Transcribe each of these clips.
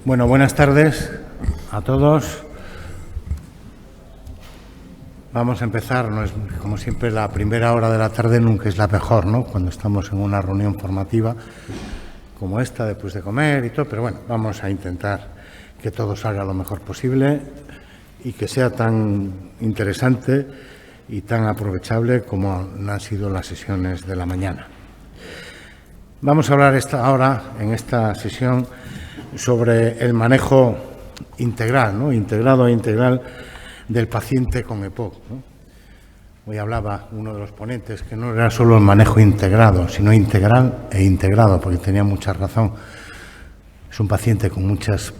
Bueno, buenas tardes a todos. Vamos a empezar, no es, como siempre, la primera hora de la tarde nunca es la mejor, ¿no? Cuando estamos en una reunión formativa como esta, después de comer y todo, pero bueno, vamos a intentar que todo salga lo mejor posible y que sea tan interesante y tan aprovechable como han sido las sesiones de la mañana. Vamos a hablar ahora, en esta sesión, sobre el manejo integral, ¿no? Integrado e integral del paciente con EPOC, ¿no? Hoy hablaba uno de los ponentes que no era solo el manejo integrado, sino integral e integrado, porque tenía mucha razón. Es un paciente con muchas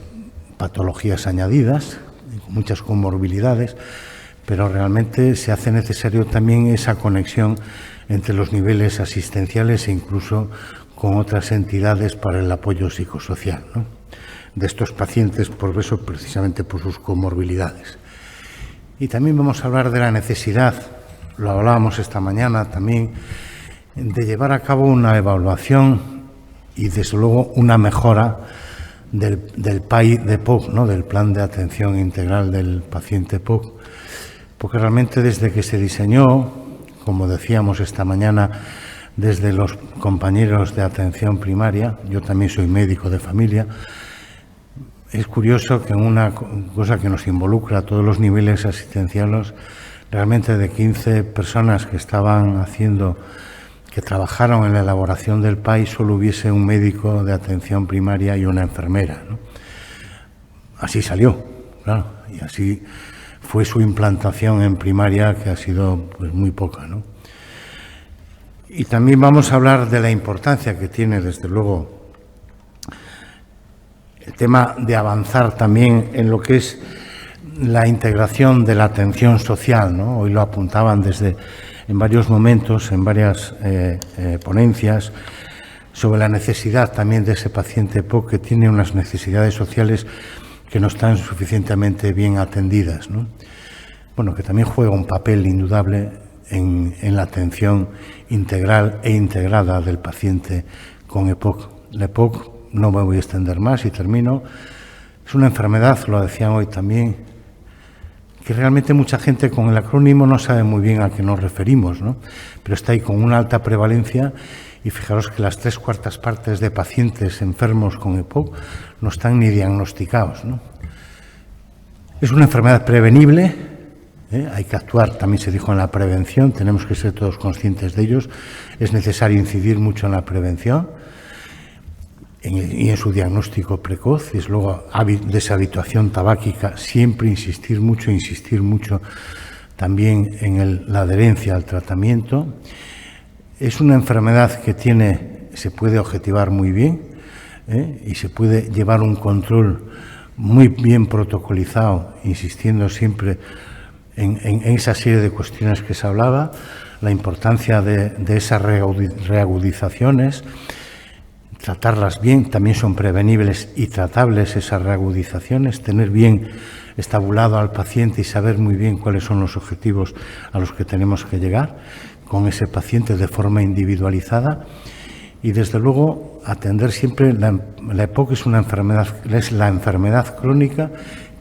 patologías añadidas, con muchas comorbilidades, pero realmente se hace necesario también esa conexión entre los niveles asistenciales e incluso con otras entidades para el apoyo psicosocial, ¿no?, de estos pacientes, por eso, precisamente por sus comorbilidades. Y también vamos a hablar de la necesidad, lo hablábamos esta mañana también, de llevar a cabo una evaluación y, desde luego, una mejora del PAI de POC, ¿no?, del Plan de Atención Integral del Paciente POC, porque realmente desde que se diseñó, como decíamos esta mañana, desde los compañeros de atención primaria, yo también soy médico de familia, es curioso que una cosa que nos involucra a todos los niveles asistenciales, realmente de 15 personas que trabajaron en la elaboración del PAI, solo hubiese un médico de atención primaria y una enfermera, ¿no? Así salió, claro, y así fue su implantación en primaria, que ha sido pues muy poca, ¿no? Y también vamos a hablar de la importancia que tiene, desde luego, el tema de avanzar también en lo que es la integración de la atención social, ¿no? Hoy lo apuntaban en varios momentos, en varias ponencias, sobre la necesidad también de ese paciente POC que tiene unas necesidades sociales que no están suficientemente bien atendidas, ¿no? Bueno, que también juega un papel indudable en la atención integral e integrada del paciente con EPOC. La EPOC, no me voy a extender más y termino, es una enfermedad, lo decían hoy también, que realmente mucha gente con el acrónimo no sabe muy bien a qué nos referimos, ¿no? Pero está ahí con una alta prevalencia y fijaros que las 3/4 partes de pacientes enfermos con EPOC no están ni diagnosticados, ¿no? Es una enfermedad prevenible, hay que actuar, también se dijo, en la prevención, tenemos que ser todos conscientes de ellos, es necesario incidir mucho en la prevención y en su diagnóstico precoz, y es luego deshabituación tabáquica, siempre insistir mucho también en la adherencia al tratamiento. Es una enfermedad que se puede objetivar muy bien, y se puede llevar un control muy bien protocolizado, insistiendo siempre en esa serie de cuestiones que se hablaba, la importancia de esas reagudizaciones, tratarlas bien, también son prevenibles y tratables esas reagudizaciones, tener bien estabulado al paciente y saber muy bien cuáles son los objetivos a los que tenemos que llegar con ese paciente de forma individualizada y, desde luego, atender siempre. La EPOC es la enfermedad crónica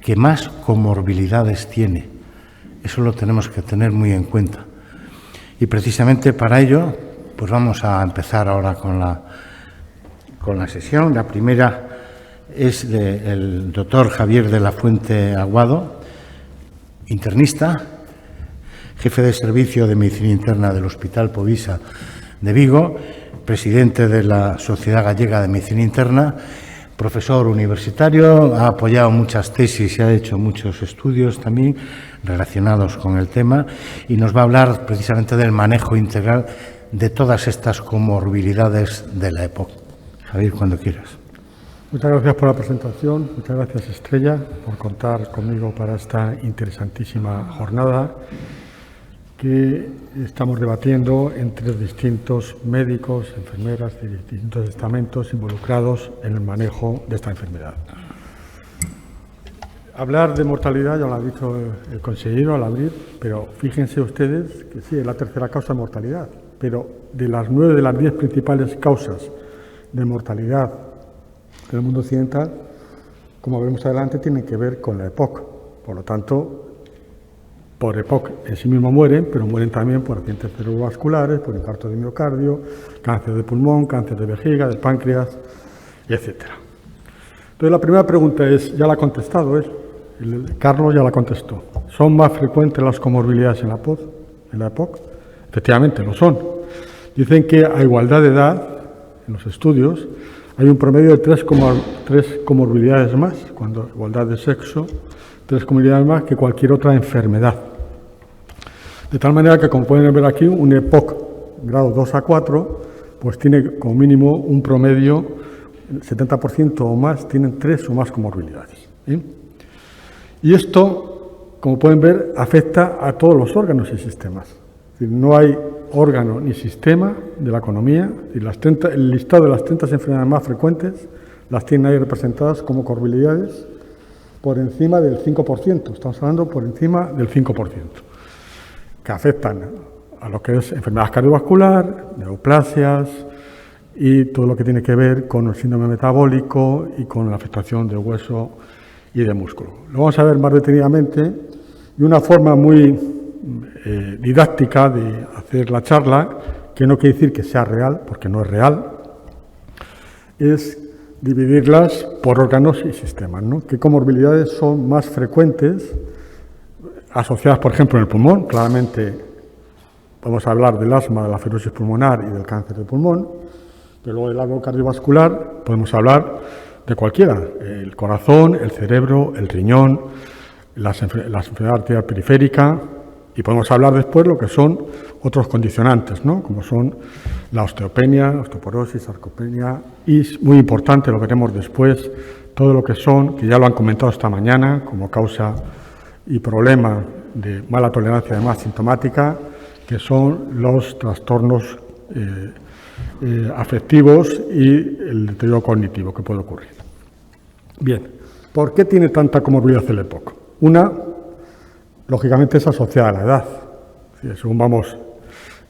que más comorbilidades tiene. Eso lo tenemos que tener muy en cuenta. Y precisamente para ello, pues vamos a empezar ahora con la sesión. La primera es del doctor Javier de la Fuente Aguado, internista, jefe de servicio de medicina interna del Hospital Povisa de Vigo, presidente de la Sociedad Gallega de Medicina Interna, profesor universitario, ha apoyado muchas tesis y ha hecho muchos estudios también relacionados con el tema y nos va a hablar precisamente del manejo integral de todas estas comorbilidades de la EPOC. Javier, cuando quieras. Muchas gracias por la presentación, muchas gracias, Estrella, por contar conmigo para esta interesantísima jornada que estamos debatiendo entre distintos médicos, enfermeras de distintos estamentos involucrados en el manejo de esta enfermedad. Hablar de mortalidad, ya lo ha dicho el consejero al abrir, pero fíjense ustedes que sí, es la tercera causa de mortalidad, pero de las 9 de las 10 principales causas de mortalidad en el mundo occidental, como veremos adelante, tienen que ver con la EPOC. Por lo tanto, por EPOC en sí mismo mueren, pero mueren también por accidentes cerebrovasculares, por infarto de miocardio, cáncer de pulmón, cáncer de vejiga, de páncreas, etc. Entonces, la primera pregunta es, ya la ha contestado él, Carlos ya la contestó. ¿Son más frecuentes las comorbilidades en la EPOC? Efectivamente, lo son. Dicen que a igualdad de edad, en los estudios, hay un promedio de 3 comorbilidades más, cuando igualdad de sexo, 3 comorbilidades más que cualquier otra enfermedad. De tal manera que, como pueden ver aquí, un EPOC grado 2 a 4, pues tiene como mínimo un promedio, el 70% o más, tienen 3 o más comorbilidades. Y esto, como pueden ver, afecta a todos los órganos y sistemas. Es decir, no hay órgano ni sistema de la economía. El listado de las 30 enfermedades más frecuentes las tienen ahí representadas como comorbilidades por encima del 5%. Estamos hablando por encima del 5%, que afectan a lo que es enfermedad cardiovascular, neoplasias y todo lo que tiene que ver con el síndrome metabólico y con la afectación de hueso y de músculo. Lo vamos a ver más detenidamente y una forma muy didáctica de hacer la charla, que no quiere decir que sea real, porque no es real, es dividirlas por órganos y sistemas, ¿no? ¿Qué comorbilidades son más frecuentes asociadas, por ejemplo, en el pulmón? Claramente podemos hablar del asma, de la fibrosis pulmonar y del cáncer de pulmón, pero luego del árbol cardiovascular podemos hablar de cualquiera, el corazón, el cerebro, el riñón, la enfermedad arterial periférica, y podemos hablar después lo que son otros condicionantes, ¿no? Como son la osteopenia, osteoporosis, sarcopenia, y es muy importante lo que tenemos después, todo lo que son, que ya lo han comentado esta mañana, como causa y problema de mala tolerancia además sintomática, que son los trastornos afectivos y el deterioro cognitivo que puede ocurrir. Bien, ¿por qué tiene tanta comorbilidad el EPOC? Una, lógicamente, es asociada a la edad. Según vamos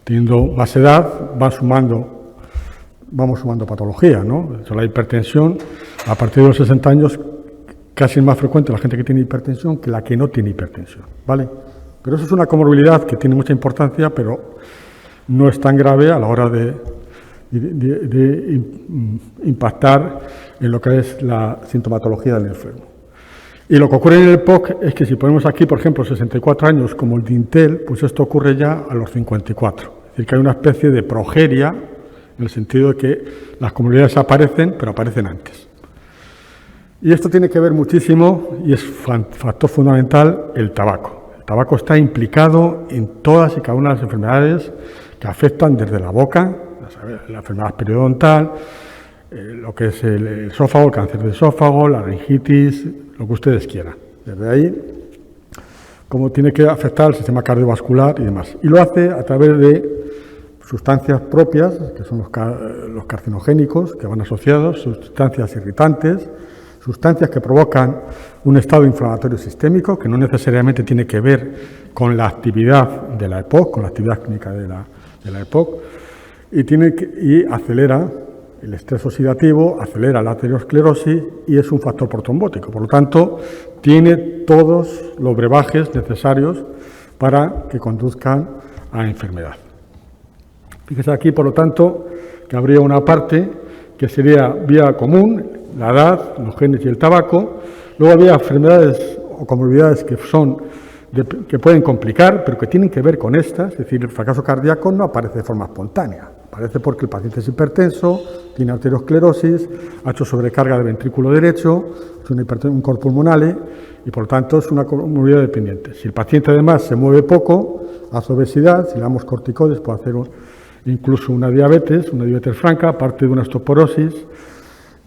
teniendo más edad, vamos sumando patología, ¿no? La hipertensión, a partir de los 60 años, casi es más frecuente la gente que tiene hipertensión que la que no tiene hipertensión, ¿vale? Pero eso es una comorbilidad que tiene mucha importancia, pero no es tan grave a la hora de impactar en lo que es la sintomatología del enfermo. Y lo que ocurre en el EPOC es que si ponemos aquí, por ejemplo, 64 años como el dintel, pues esto ocurre ya a los 54. Es decir, que hay una especie de progeria, en el sentido de que las comorbilidades aparecen, pero aparecen antes. Y esto tiene que ver muchísimo, y es factor fundamental, el tabaco. El tabaco está implicado en todas y cada una de las enfermedades que afectan desde la boca, la enfermedad periodontal, lo que es el esófago, el cáncer de esófago, la laringitis, lo que ustedes quieran. Desde ahí, cómo tiene que afectar el sistema cardiovascular y demás. Y lo hace a través de sustancias propias, que son los carcinogénicos, que van asociados, sustancias irritantes, sustancias que provocan un estado inflamatorio sistémico, que no necesariamente tiene que ver con la actividad de la EPOC, con la actividad clínica de la EPOC, y acelera el estrés oxidativo, acelera la aterosclerosis y es un factor protrombótico. Por lo tanto, tiene todos los brebajes necesarios para que conduzcan a enfermedad. Fíjese aquí, por lo tanto, que habría una parte que sería vía común, la edad, los genes y el tabaco. Luego había enfermedades o comorbilidades que pueden complicar, pero que tienen que ver con estas. Es decir, el fracaso cardíaco no aparece de forma espontánea. Aparece porque el paciente es hipertenso, tiene arteriosclerosis, ha hecho sobrecarga del ventrículo derecho, es un cor pulmonale y por lo tanto es una comorbilidad dependiente. Si el paciente además se mueve poco, hace obesidad, si le damos corticoides puede hacer incluso una diabetes franca, aparte de una osteoporosis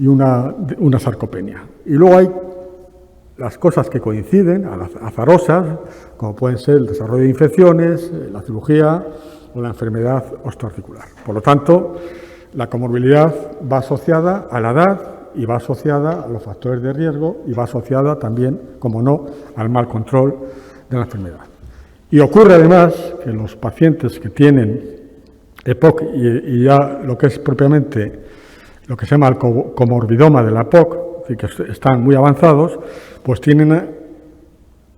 y una sarcopenia. Y luego hay las cosas que coinciden, azarosas, como pueden ser el desarrollo de infecciones, la cirugía o la enfermedad osteoarticular. Por lo tanto, la comorbilidad va asociada a la edad y va asociada a los factores de riesgo y va asociada también, como no, al mal control de la enfermedad. Y ocurre además que los pacientes que tienen EPOC y ya lo que es propiamente lo que se llama el comorbidoma de la EPOC, es decir, que están muy avanzados, pues tienen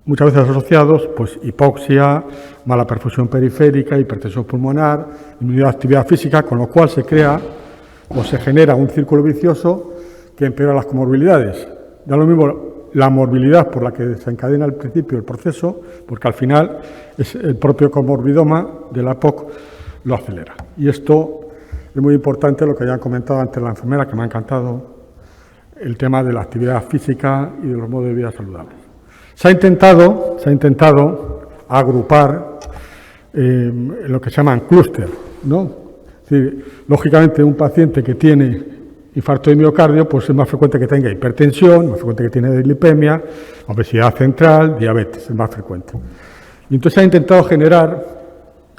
muchas veces asociados pues hipoxia, mala perfusión periférica, hipertensión pulmonar, disminuida actividad física, con lo cual se crea o se genera un círculo vicioso que empeora las comorbilidades. Da lo mismo la morbilidad por la que se encadena al principio el proceso, porque al final es el propio comorbidoma de la EPOC lo acelera. Y esto es muy importante, lo que ya han comentado antes la enfermera, que me ha encantado, el tema de la actividad física y de los modos de vida saludables. Se ha intentado agrupar lo que se llaman clúster, ¿no? Es decir, lógicamente un paciente que tiene infarto de miocardio, pues es más frecuente que tenga hipertensión, más frecuente que tiene dislipemia, obesidad central, diabetes, es más frecuente. Y entonces se ha intentado generar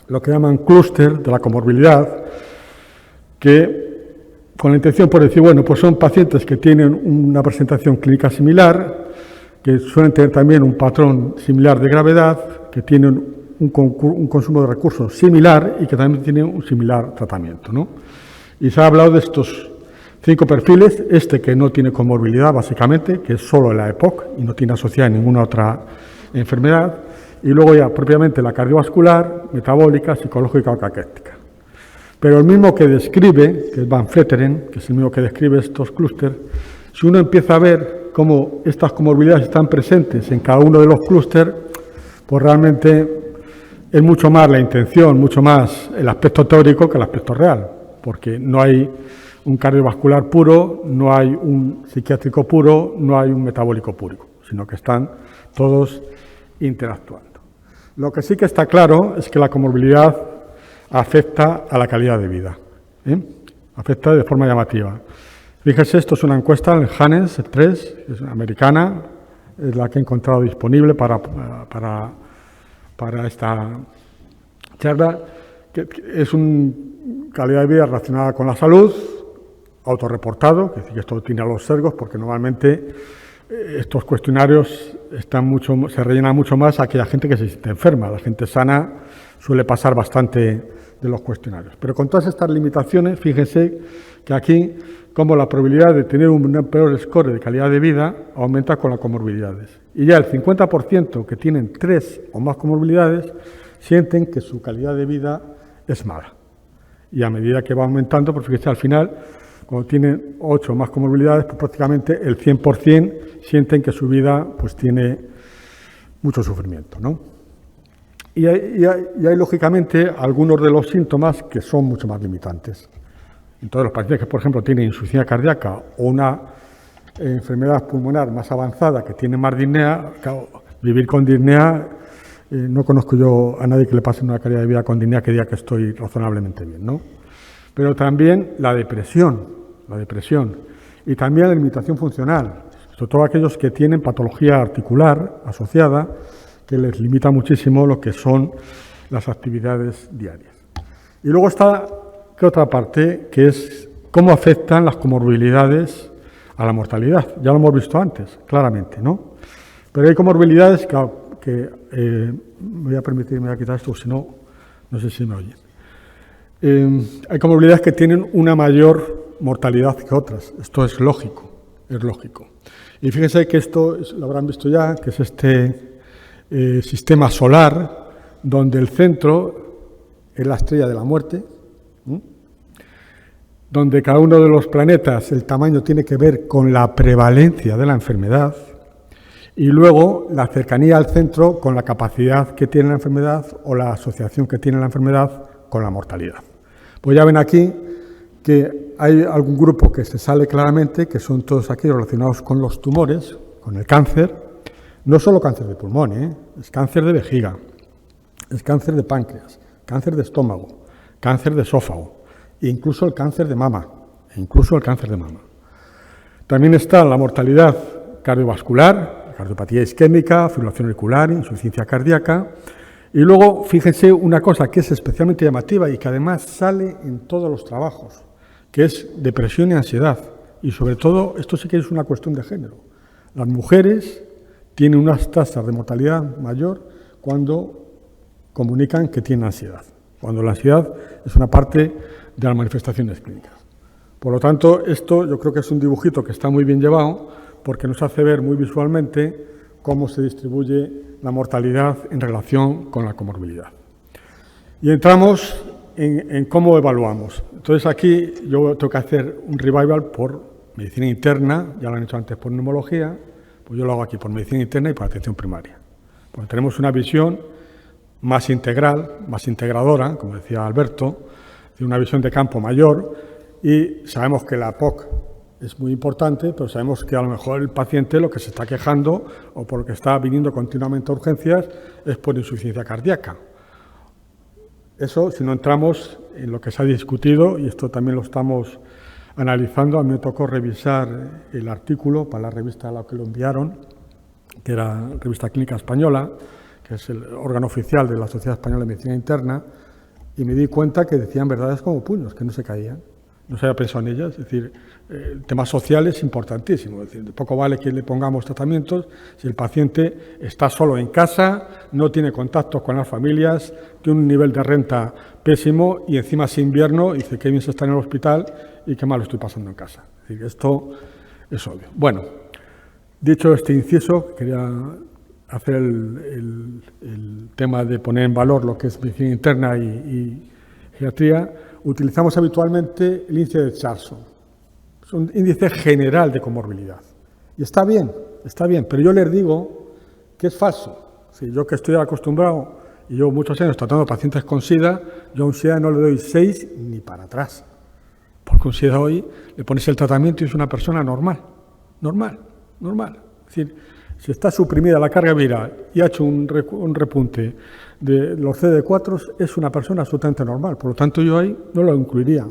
lo que llaman clúster de la comorbilidad, que con la intención por decir, bueno, pues son pacientes que tienen una presentación clínica similar, que suelen tener también un patrón similar de gravedad, que tienen un consumo de recursos similar y que también tienen un similar tratamiento, ¿no? Y se ha hablado de estos 5 perfiles, que no tiene comorbilidad básicamente, que es solo la EPOC y no tiene asociada ninguna otra enfermedad, y luego ya propiamente la cardiovascular, metabólica, psicológica o caquética. Pero el mismo que describe, que es Van Vletteren, que es el mismo que describe estos clústeres, si uno empieza a ver cómo estas comorbilidades están presentes en cada uno de los clústeres, pues realmente es mucho más la intención, mucho más el aspecto teórico que el aspecto real, porque no hay un cardiovascular puro, no hay un psiquiátrico puro, no hay un metabólico puro, sino que están todos interactuando. Lo que sí que está claro es que la comorbilidad afecta a la calidad de vida, afecta de forma llamativa. Fíjese, esto es una encuesta en el Hannes 3, es americana, es la que he encontrado disponible para esta charla, que es una calidad de vida relacionada con la salud, autorreportado, que esto tiene a los sesgos, porque normalmente estos cuestionarios se rellenan mucho más a aquella gente que se siente enferma. La gente sana suele pasar bastante de los cuestionarios. Pero con todas estas limitaciones, fíjense que aquí, como la probabilidad de tener un peor score de calidad de vida aumenta con las comorbilidades. Y ya el 50% que tienen 3 o más comorbilidades sienten que su calidad de vida es mala. Y a medida que va aumentando, pues fíjense, al final, cuando tienen 8 o más comorbilidades, pues prácticamente el 100% sienten que su vida pues tiene mucho sufrimiento, ¿no? Y hay lógicamente algunos de los síntomas que son mucho más limitantes. Entonces, los pacientes que, por ejemplo, tienen insuficiencia cardíaca o una enfermedad pulmonar más avanzada que tiene más disnea, claro, vivir con disnea, no conozco yo a nadie que le pase una calidad de vida con disnea que diga que estoy razonablemente bien, ¿no? Pero también la depresión y también la limitación funcional, sobre todo aquellos que tienen patología articular asociada, que les limita muchísimo lo que son las actividades diarias. Y luego está otra parte, que es cómo afectan las comorbilidades a la mortalidad. Ya lo hemos visto antes, claramente, ¿no? Pero hay comorbilidades que voy a permitirme voy a quitar esto, si no, no sé si me oyen. Hay comorbilidades que tienen una mayor mortalidad que otras. Esto es lógico, es lógico. Y fíjense que esto lo habrán visto ya, que es este sistema solar, donde el centro es la estrella de la muerte, donde cada uno de los planetas, el tamaño tiene que ver con la prevalencia de la enfermedad, y luego la cercanía al centro con la capacidad que tiene la enfermedad o la asociación que tiene la enfermedad con la mortalidad. Pues ya ven aquí que hay algún grupo que se sale claramente, que son todos aquellos relacionados con los tumores, con el cáncer. No solo cáncer de pulmón, es cáncer de vejiga, es cáncer de páncreas, cáncer de estómago, cáncer de esófago, e incluso el cáncer de mama, También está la mortalidad cardiovascular, cardiopatía isquémica, fibrilación auricular, insuficiencia cardíaca. Y luego, fíjense una cosa que es especialmente llamativa y que además sale en todos los trabajos, que es depresión y ansiedad. Y sobre todo, esto sí que es una cuestión de género. Las mujeres tienen unas tasas de mortalidad mayor cuando comunican que tienen ansiedad, cuando la ansiedad es una parte de las manifestaciones clínicas. Por lo tanto, esto yo creo que es un dibujito que está muy bien llevado porque nos hace ver muy visualmente cómo se distribuye la mortalidad en relación con la comorbilidad. Y entramos en cómo evaluamos. Entonces aquí yo tengo que hacer un revival por medicina interna, ya lo han hecho antes por neumología, pues yo lo hago aquí por medicina interna y por atención primaria. Pues tenemos una visión más integral, más integradora, como decía Alberto, de una visión de campo mayor, y sabemos que la POC es muy importante, pero sabemos que a lo mejor el paciente lo que se está quejando o por lo que está viniendo continuamente a urgencias es por insuficiencia cardíaca. Eso, si no entramos en lo que se ha discutido, y esto también lo estamos analizando, a mí me tocó revisar el artículo para la revista a la que lo enviaron, que era Revista Clínica Española, que es el órgano oficial de la Sociedad Española de Medicina Interna, y me di cuenta que decían verdades como puños, que no se caían. No se había pensado en ellas, es decir, el tema social es importantísimo, es decir, de poco vale que le pongamos tratamientos si el paciente está solo en casa, no tiene contactos con las familias, tiene un nivel de renta pésimo y encima es invierno y dice que bien se está en el hospital y qué mal lo estoy pasando en casa. Es decir, esto es obvio. Bueno, dicho este inciso, quería hacer el tema de poner en valor lo que es medicina interna y geriatría. Utilizamos habitualmente el índice de Charson. Es un índice general de comorbilidad. Y está bien, pero yo les digo que es falso. Si yo que estoy acostumbrado y llevo muchos años tratando pacientes con SIDA, yo a un SIDA no le doy 6 ni para atrás. Porque un SIDA hoy le pones el tratamiento y es una persona normal. Es decir, si está suprimida la carga viral y ha hecho un repunte de los CD4, es una persona absolutamente normal. Por lo tanto, yo ahí no lo incluiría.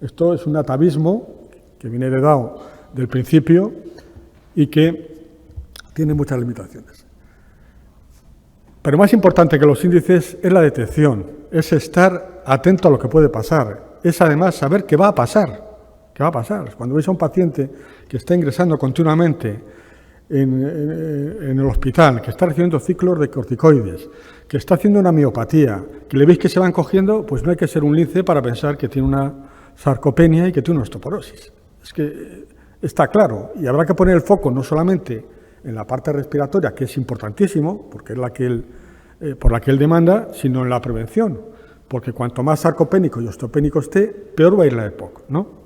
Esto es un atavismo que viene heredado del principio y que tiene muchas limitaciones. Pero más importante que los índices es la detección, es estar atento a lo que puede pasar, es además saber qué va a pasar. Cuando veis a un paciente que está ingresando continuamente en el hospital, que está recibiendo ciclos de corticoides, que está haciendo una miopatía, que le veis que se van cogiendo, pues no hay que ser un lince para pensar que tiene una sarcopenia y que tiene una osteoporosis. Es que está claro, y habrá que poner el foco no solamente en la parte respiratoria, que es importantísimo, porque es por la que él demanda, sino en la prevención, porque cuanto más sarcopénico y osteopénico esté, peor va a ir la EPOC, ¿no?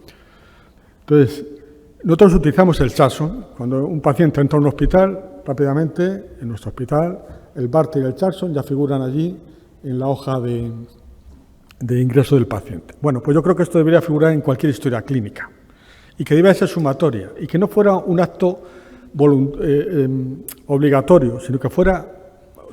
Entonces, nosotros utilizamos el Charson. Cuando un paciente entra a un hospital, rápidamente, en nuestro hospital, el Barter y el Charson ya figuran allí en la hoja de ingreso del paciente. Bueno, pues yo creo que esto debería figurar en cualquier historia clínica y que debía ser sumatoria y que no fuera un acto obligatorio, sino que fuera...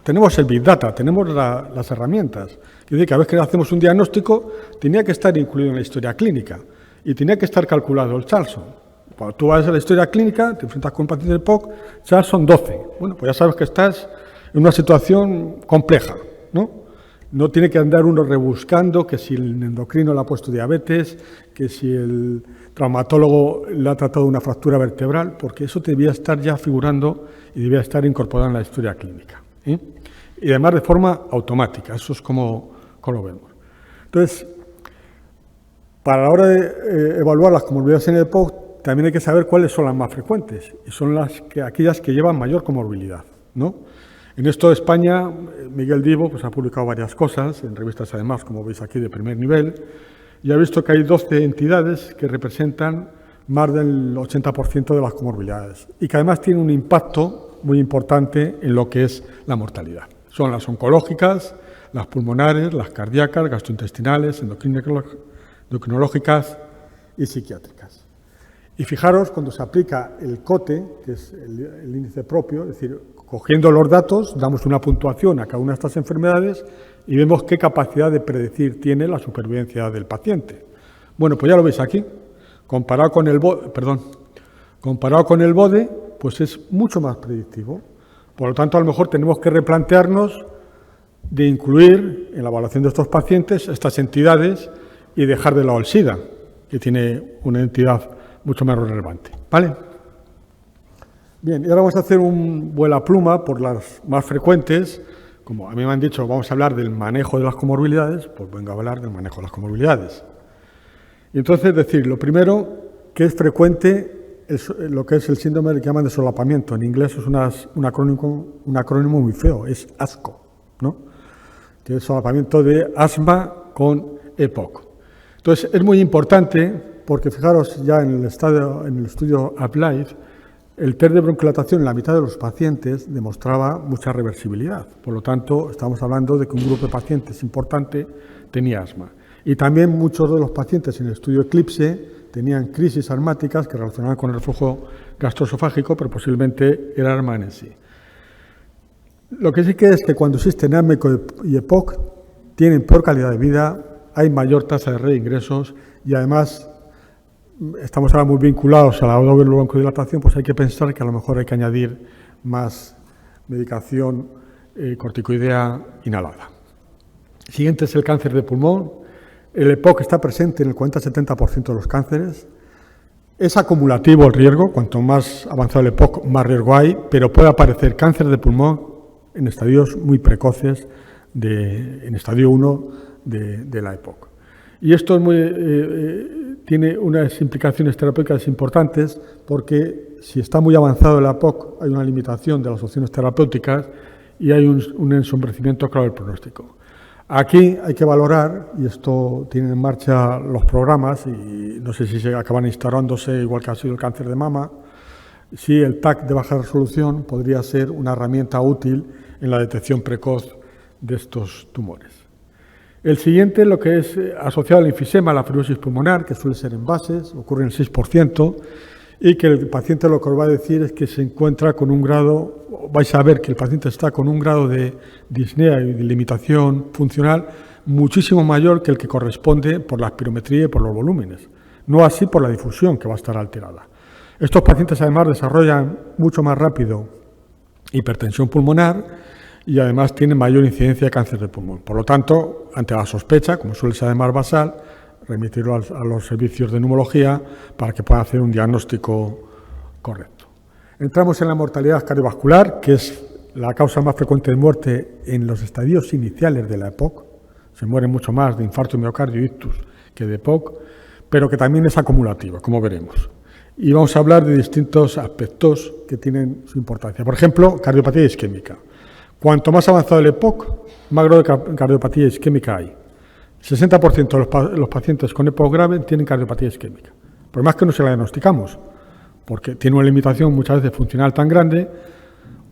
Tenemos el Big Data, tenemos las herramientas. Quiere decir que a veces que hacemos un diagnóstico, tenía que estar incluido en la historia clínica y tenía que estar calculado el Charson. Cuando tú vas a la historia clínica, te enfrentas con un paciente de POC, ya son 12. Bueno, pues ya sabes que estás en una situación compleja, ¿no? No tiene que andar uno rebuscando que si el endocrino le ha puesto diabetes, que si el traumatólogo le ha tratado una fractura vertebral, porque eso debía estar ya figurando y debía estar incorporado en la historia clínica, ¿eh? Y además de forma automática, eso es como lo vemos. Entonces, para la hora de evaluar las comorbilidades en el POC, también hay que saber cuáles son las más frecuentes, y son aquellas que llevan mayor comorbilidad, ¿no? En esto de España, Miguel Divo pues, ha publicado varias cosas, en revistas además, como veis aquí, de primer nivel, y ha visto que hay 12 entidades que representan más del 80% de las comorbilidades, y que además tienen un impacto muy importante en lo que es la mortalidad. Son las oncológicas, las pulmonares, las cardíacas, gastrointestinales, endocrinológicas y psiquiátricas. Y fijaros, cuando se aplica el COTE, que es el índice propio, es decir, cogiendo los datos, damos una puntuación a cada una de estas enfermedades y vemos qué capacidad de predecir tiene la supervivencia del paciente. Bueno, pues ya lo veis aquí. Comparado con el BODE, pues es mucho más predictivo. Por lo tanto, a lo mejor tenemos que replantearnos de incluir en la evaluación de estos pacientes estas entidades y dejar de lado el SIDA, que tiene una entidad mucho menos relevante, ¿vale? Bien, y ahora vamos a hacer un vuelapluma por las más frecuentes. Como a mí me han dicho, vamos a hablar del manejo de las comorbilidades, pues vengo a hablar del manejo de las comorbilidades. Y entonces, es decir, lo primero, que es frecuente es lo que es el síndrome que llaman de solapamiento. En inglés es un acrónimo muy feo, es ASCO, ¿no? Que es solapamiento de asma con EPOC. Entonces, es muy importante porque, fijaros, ya en el estudio Applied, el test de bronquiolatación en la mitad de los pacientes demostraba mucha reversibilidad. Por lo tanto, estamos hablando de que un grupo de pacientes importante tenía asma. Y también muchos de los pacientes en el estudio Eclipse tenían crisis asmáticas que relacionaban con el reflujo gastroesofágico, pero posiblemente era asma en sí. Lo que sí que es que cuando existen asma y EPOC tienen peor calidad de vida, hay mayor tasa de reingresos y además estamos ahora muy vinculados a la doble broncodilatación, pues hay que pensar que a lo mejor hay que añadir más medicación corticoidea inhalada. Siguiente es el cáncer de pulmón. El EPOC está presente en el 40-70% de los cánceres. Es acumulativo el riesgo, cuanto más avanzado el EPOC, más riesgo hay, pero puede aparecer cáncer de pulmón en estadios muy precoces, en estadio 1 de la EPOC. Y esto es tiene unas implicaciones terapéuticas importantes porque si está muy avanzado el EPOC hay una limitación de las opciones terapéuticas y hay un ensombrecimiento claro del pronóstico. Aquí hay que valorar, y esto tiene en marcha los programas, y no sé si se acaban instaurándose igual que ha sido el cáncer de mama, si el TAC de baja resolución podría ser una herramienta útil en la detección precoz de estos tumores. El siguiente, lo que es asociado al enfisema, la fibrosis pulmonar, que suele ser en bases, ocurre en el 6%, y que el paciente lo que os va a decir es que se encuentra con un grado, vais a ver que el paciente está con un grado de disnea y de limitación funcional muchísimo mayor que el que corresponde por la espirometría y por los volúmenes, no así por la difusión, que va a estar alterada. Estos pacientes además desarrollan mucho más rápido hipertensión pulmonar y además tienen mayor incidencia de cáncer de pulmón. Por lo tanto, ante la sospecha, como suele ser además basal, remitirlo a los servicios de neumología para que puedan hacer un diagnóstico correcto. Entramos en la mortalidad cardiovascular, que es la causa más frecuente de muerte en los estadios iniciales de la EPOC. Se muere mucho más de infarto miocardio y ictus que de EPOC, pero que también es acumulativa, como veremos. Y vamos a hablar de distintos aspectos que tienen su importancia. Por ejemplo, cardiopatía isquémica. Cuanto más avanzado el EPOC, más grado de cardiopatía isquémica hay. 60% de los pacientes con EPOC grave tienen cardiopatía isquémica. Por más que no se la diagnosticamos, porque tiene una limitación muchas veces funcional tan grande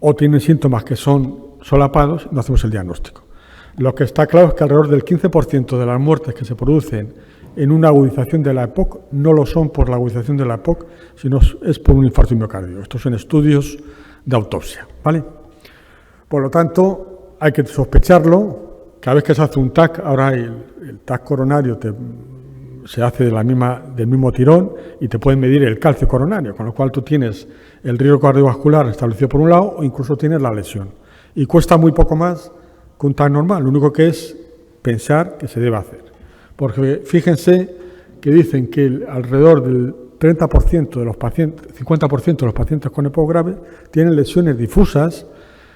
o tienen síntomas que son solapados, no hacemos el diagnóstico. Lo que está claro es que alrededor del 15% de las muertes que se producen en una agudización de la EPOC no lo son por la agudización de la EPOC, sino es por un infarto miocardio. Estos son estudios de autopsia, ¿vale? Por lo tanto, hay que sospecharlo. Cada vez que se hace un TAC, ahora el TAC coronario se hace del mismo tirón y te pueden medir el calcio coronario, con lo cual tú tienes el riesgo cardiovascular establecido por un lado o incluso tienes la lesión. Y cuesta muy poco más que un TAC normal, lo único que es pensar que se debe hacer. Porque fíjense que dicen que alrededor del 30% de los pacientes, 50% de los pacientes con EPOC grave tienen lesiones difusas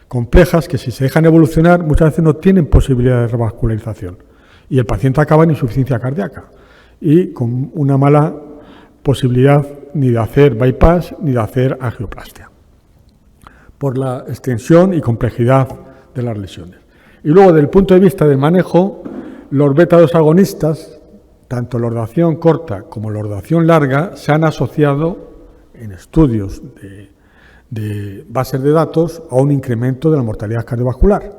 complejas que si se dejan evolucionar muchas veces no tienen posibilidad de revascularización y el paciente acaba en insuficiencia cardíaca y con una mala posibilidad ni de hacer bypass ni de hacer angioplastia por la extensión y complejidad de las lesiones. Y luego, desde el punto de vista del manejo, los beta-2 agonistas, tanto la ordenación corta como la ordenación larga, se han asociado en estudios de bases de datos a un incremento de la mortalidad cardiovascular.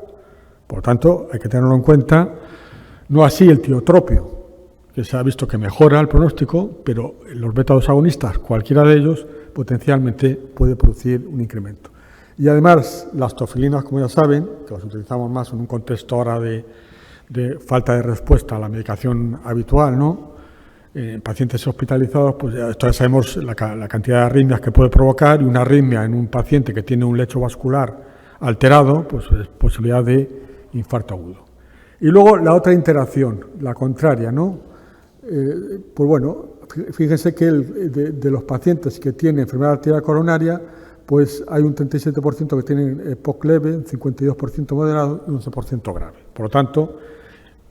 Por lo tanto, hay que tenerlo en cuenta, no así el tiotropio, que se ha visto que mejora el pronóstico, pero los beta-2 agonistas, cualquiera de ellos, potencialmente puede producir un incremento. Y además, las tofilinas, como ya saben, que las utilizamos más en un contexto ahora de falta de respuesta a la medicación habitual, ¿no? En pacientes hospitalizados, pues ya sabemos la cantidad de arritmias que puede provocar, y una arritmia en un paciente que tiene un lecho vascular alterado, pues es posibilidad de infarto agudo. Y luego la otra interacción, la contraria, ¿no? Pues bueno, fíjense que de los pacientes que tienen enfermedad arterial coronaria, pues hay un 37% que tienen EPOC leve, un 52% moderado y un 11% grave. Por lo tanto,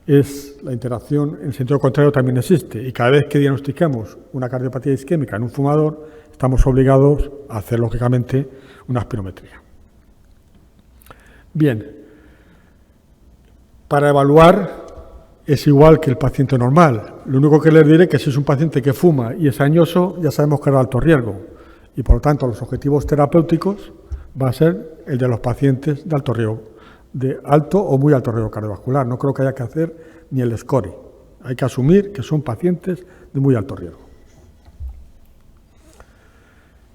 es la interacción en sentido contrario también existe. Y cada vez que diagnosticamos una cardiopatía isquémica en un fumador, estamos obligados a hacer, lógicamente, una espirometría. Bien, para evaluar es igual que el paciente normal. Lo único que les diré es que si es un paciente que fuma y es añoso, ya sabemos que es de alto riesgo. Y por lo tanto, los objetivos terapéuticos va a ser el de los pacientes de alto riesgo, de alto o muy alto riesgo cardiovascular. No creo que haya que hacer ni el SCORI. Hay que asumir que son pacientes de muy alto riesgo.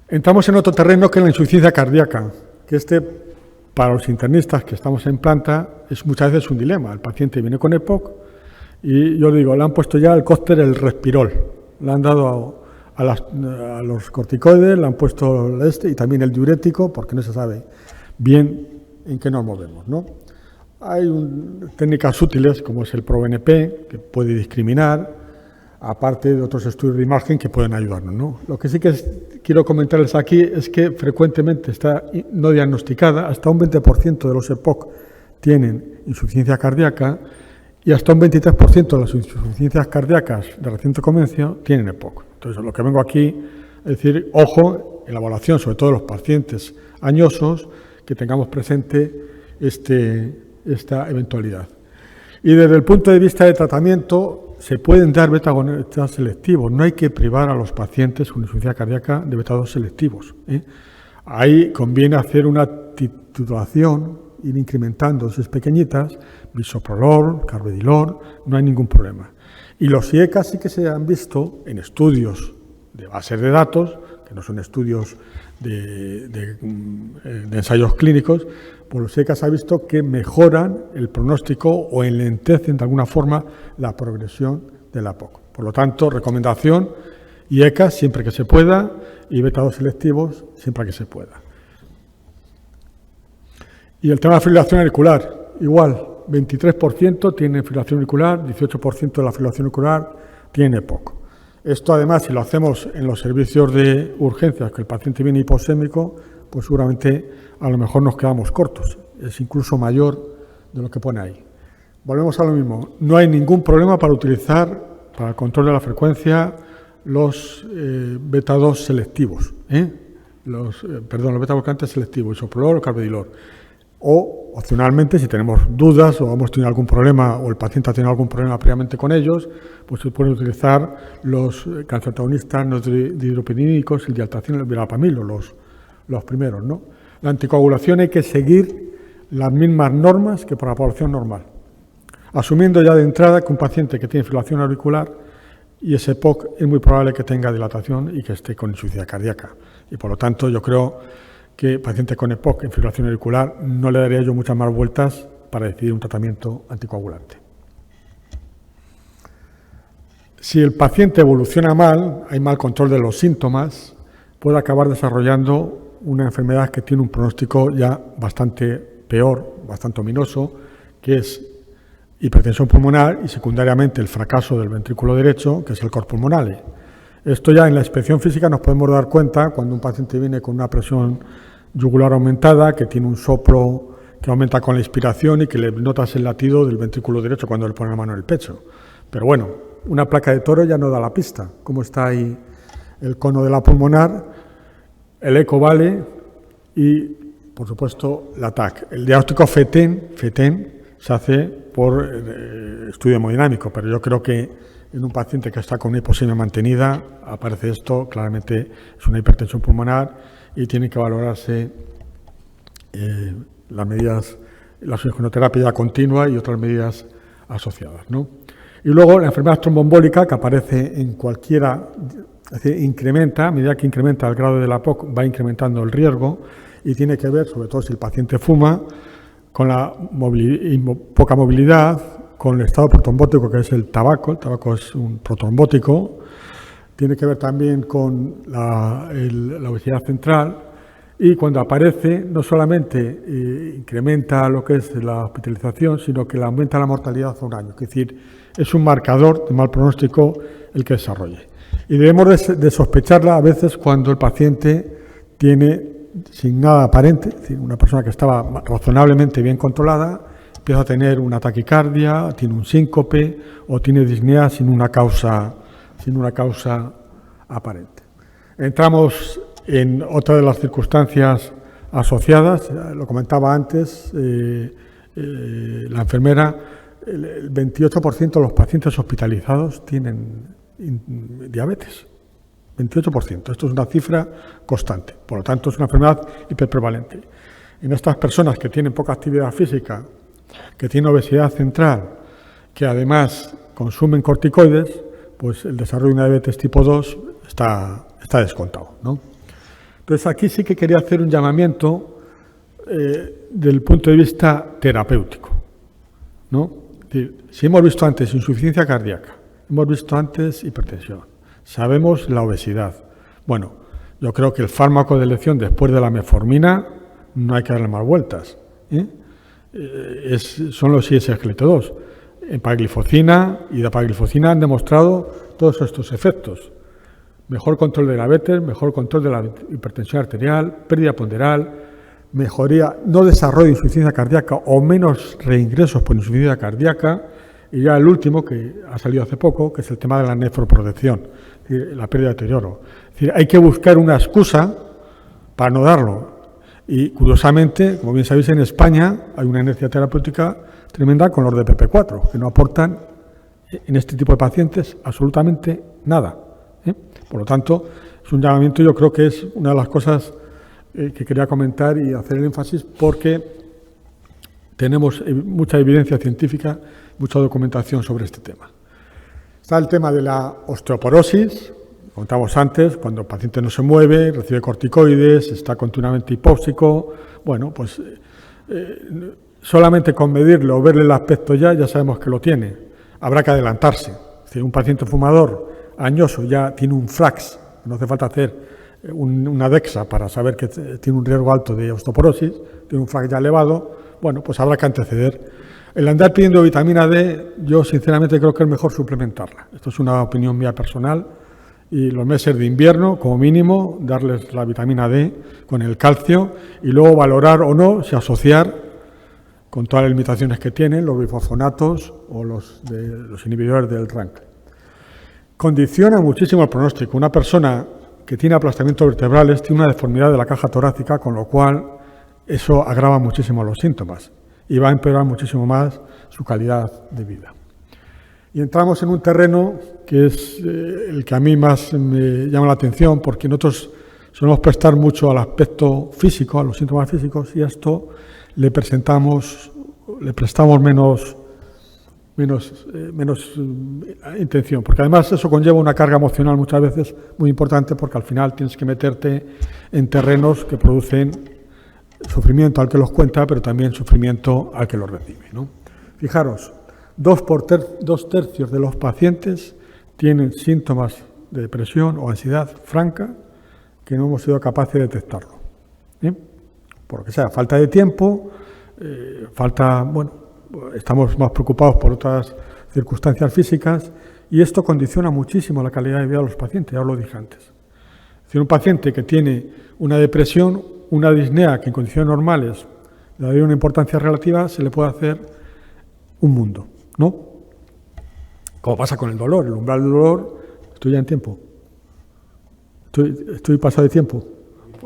Entramos en otro terreno que es la insuficiencia cardíaca, que para los internistas que estamos en planta es muchas veces un dilema. El paciente viene con EPOC y yo digo, le han puesto ya el cóctel, el Respirol, le han dado a los corticoides, le han puesto y también el diurético, porque no se sabe bien en qué nos movemos, ¿no? Hay técnicas útiles como es el ProBNP, que puede discriminar, aparte de otros estudios de imagen que pueden ayudarnos, ¿no? Lo que sí que quiero comentarles aquí es que frecuentemente está no diagnosticada, hasta un 20% de los EPOC tienen insuficiencia cardíaca y hasta un 23% de las insuficiencias cardíacas de reciente convención tienen EPOC. Entonces, lo que vengo aquí es decir, ojo en la evaluación, sobre todo de los pacientes añosos, que tengamos presente esta eventualidad. Y desde el punto de vista de tratamiento, se pueden dar beta-agonistas selectivos. No hay que privar a los pacientes con insuficiencia cardíaca de beta-2 selectivos, ¿eh? Ahí conviene hacer una titulación, ir incrementando dosis pequeñitas, bisoprolol, carvedilol, no hay ningún problema. Y los IECA sí que se han visto en estudios de bases de datos, que no son estudios de ensayos clínicos, por los IECA se ha visto que mejoran el pronóstico o enlentecen de alguna forma la progresión de la POC. Por lo tanto, recomendación, IECA siempre que se pueda y beta-2 selectivos siempre que se pueda. Y el tema de la fibrilación auricular, igual, 23% tiene fibrilación auricular, 18% de la fibrilación auricular tiene EPOC. Esto además, si lo hacemos en los servicios de urgencias, que el paciente viene hiposémico, pues seguramente a lo mejor nos quedamos cortos. Es incluso mayor de lo que pone ahí. Volvemos a lo mismo. No hay ningún problema para utilizar, para el control de la frecuencia, los beta-2 selectivos. Los beta-bloqueantes selectivos, isoprolol o carvedilol. O, opcionalmente, si tenemos dudas o hemos tenido algún problema o el paciente ha tenido algún problema previamente con ellos, pues se pueden utilizar los calcitonistas no dihidropyridínicos, el dialtacino y el verapamilo, los primeros, ¿no? La anticoagulación hay que seguir las mismas normas que para la población normal, asumiendo ya de entrada que un paciente que tiene fibrilación auricular y ese POC es muy probable que tenga dilatación y que esté con insuficiencia cardíaca. Y por lo tanto, yo creo que paciente con EPOC en fibrilación auricular no le daría yo muchas más vueltas para decidir un tratamiento anticoagulante. Si el paciente evoluciona mal, hay mal control de los síntomas, puede acabar desarrollando una enfermedad que tiene un pronóstico ya bastante peor, bastante ominoso, que es hipertensión pulmonar y secundariamente el fracaso del ventrículo derecho, que es el cor pulmonale. Esto ya en la inspección física nos podemos dar cuenta cuando un paciente viene con una presión yugular aumentada, que tiene un soplo que aumenta con la inspiración y que le notas el latido del ventrículo derecho cuando le pone la mano en el pecho. Pero bueno, una placa de toro ya no da la pista. Cómo está ahí el cono de la pulmonar, el eco vale y, por supuesto, la TAC. El diagnóstico FETEN se hace por estudio hemodinámico, pero yo creo que en un paciente que está con una hipoxemia mantenida aparece esto, claramente es una hipertensión pulmonar y tiene que valorarse las medidas, la oxigenoterapia continua y otras medidas asociadas, ¿no? Y luego la enfermedad tromboembólica, que aparece en cualquiera, es decir, incrementa, a medida que incrementa el grado de la POC, va incrementando el riesgo y tiene que ver, sobre todo si el paciente fuma, con la poca movilidad, con el estado protrombótico, que es el tabaco es un protrombótico, tiene que ver también con la obesidad central y cuando aparece no solamente incrementa lo que es la hospitalización, sino que le aumenta la mortalidad a un año, es decir, es un marcador de mal pronóstico el que desarrolle. Y debemos de sospecharla a veces cuando el paciente tiene sin nada aparente, es decir, una persona que estaba razonablemente bien controlada empieza a tener una taquicardia, tiene un síncope o tiene disnea sin una causa aparente. Entramos en otra de las circunstancias asociadas, lo comentaba antes la enfermera, el 28% de los pacientes hospitalizados tienen diabetes. 28%. Esto es una cifra constante. Por lo tanto, es una enfermedad hiperprevalente. En estas personas que tienen poca actividad física, que tienen obesidad central, que además consumen corticoides, pues el desarrollo de una diabetes tipo 2 está descontado, ¿no? Entonces, aquí sí que quería hacer un llamamiento desde el punto de vista terapéutico, ¿no? Es decir, si hemos visto antes insuficiencia cardíaca, hemos visto antes hipertensión, sabemos la obesidad. Bueno, yo creo que el fármaco de elección después de la metformina no hay que darle más vueltas, son los ISGLT2. Empagliflozina y dapagliflozina han demostrado todos estos efectos. Mejor control de diabetes, mejor control de la hipertensión arterial, pérdida ponderal, mejoría, no desarrollo de insuficiencia cardíaca o menos reingresos por insuficiencia cardíaca. Y ya el último, que ha salido hace poco, que es el tema de la nefroprotección, es decir, la pérdida de deterioro. Es decir, hay que buscar una excusa para no darlo. Y curiosamente, como bien sabéis, en España hay una inercia terapéutica tremenda con los de PP4, que no aportan en este tipo de pacientes absolutamente nada. Por lo tanto, es un llamamiento, yo creo que es una de las cosas que quería comentar y hacer el énfasis, porque tenemos mucha evidencia científica, mucha documentación sobre este tema. Está el tema de la osteoporosis, contamos antes, cuando el paciente no se mueve, recibe corticoides, está continuamente hipóxico. Bueno, pues solamente con medirlo o verle el aspecto ya sabemos que lo tiene. Habrá que adelantarse. Si un paciente fumador añoso ya tiene un FLAX, no hace falta hacer una DEXA para saber que tiene un riesgo alto de osteoporosis, tiene un FLAX ya elevado, bueno, pues habrá que anteceder. El andar pidiendo vitamina D, yo sinceramente creo que es mejor suplementarla. Esto es una opinión mía personal. Y los meses de invierno, como mínimo, darles la vitamina D con el calcio y luego valorar o no si asociar con todas las limitaciones que tienen los bifosfonatos o los inhibidores del RANK. Condiciona muchísimo el pronóstico. Una persona que tiene aplastamientos vertebrales tiene una deformidad de la caja torácica, con lo cual eso agrava muchísimo los síntomas y va a empeorar muchísimo más su calidad de vida. Y entramos en un terreno que es el que a mí más me llama la atención, porque nosotros solemos prestar mucho al aspecto físico, a los síntomas físicos, y a esto le prestamos menos intención, porque además eso conlleva una carga emocional muchas veces muy importante, porque al final tienes que meterte en terrenos que producen sufrimiento al que los cuenta, pero también sufrimiento al que los recibe, ¿no? Fijaros, dos tercios de los pacientes tienen síntomas de depresión o ansiedad franca que no hemos sido capaces de detectarlo. Por lo que sea, falta de tiempo, estamos más preocupados por otras circunstancias físicas, y esto condiciona muchísimo la calidad de vida de los pacientes, ya os lo dije antes. Es decir, un paciente que tiene una depresión, una disnea que en condiciones normales le daría una importancia relativa, se le puede hacer un mundo, ¿no? Como pasa con el dolor, el umbral del dolor. Estoy ya en tiempo. Estoy pasado de tiempo.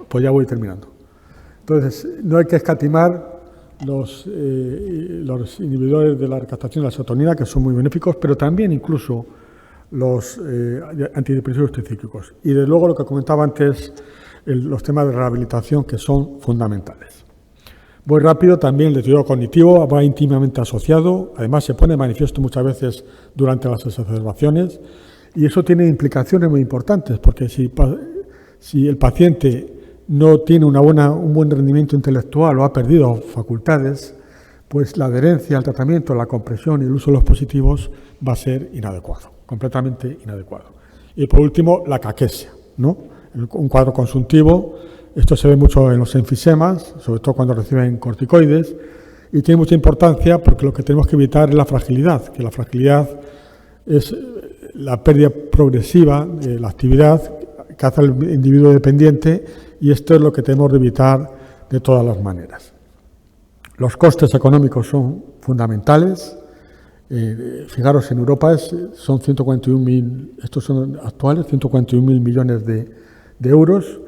Pues ya voy terminando. Entonces, no hay que escatimar los inhibidores de la recaptación de la serotonina, que son muy benéficos, pero también incluso los antidepresivos tricíclicos. Y desde luego lo que comentaba antes, los temas de rehabilitación, que son fundamentales. Voy rápido, también el deterioro cognitivo va íntimamente asociado, además se pone de manifiesto muchas veces durante las exacerbaciones, y eso tiene implicaciones muy importantes, porque si el paciente no tiene un buen rendimiento intelectual o ha perdido facultades, pues la adherencia al tratamiento, la compresión y el uso de los positivos va a ser inadecuado, completamente inadecuado. Y por último, la caquesia, ¿no? Un cuadro consuntivo. Esto se ve mucho en los enfisemas, sobre todo cuando reciben corticoides, y tiene mucha importancia porque lo que tenemos que evitar es la fragilidad, que la fragilidad es la pérdida progresiva de la actividad que hace al individuo dependiente, y esto es lo que tenemos que evitar de todas las maneras. Los costes económicos son fundamentales. Fijaros, en Europa son 141.000, estos son actuales, 141.000 millones de euros.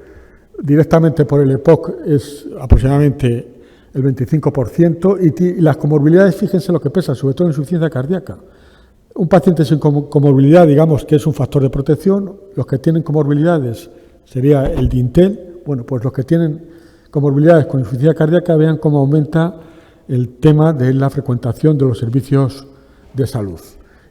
Directamente por el EPOC es aproximadamente el 25%, y las comorbilidades, fíjense lo que pesa, sobre todo en insuficiencia cardíaca. Un paciente sin comorbilidad, digamos que es un factor de protección. Los que tienen comorbilidades sería el dintel. Bueno, pues los que tienen comorbilidades con insuficiencia cardíaca, vean cómo aumenta el tema de la frecuentación de los servicios de salud.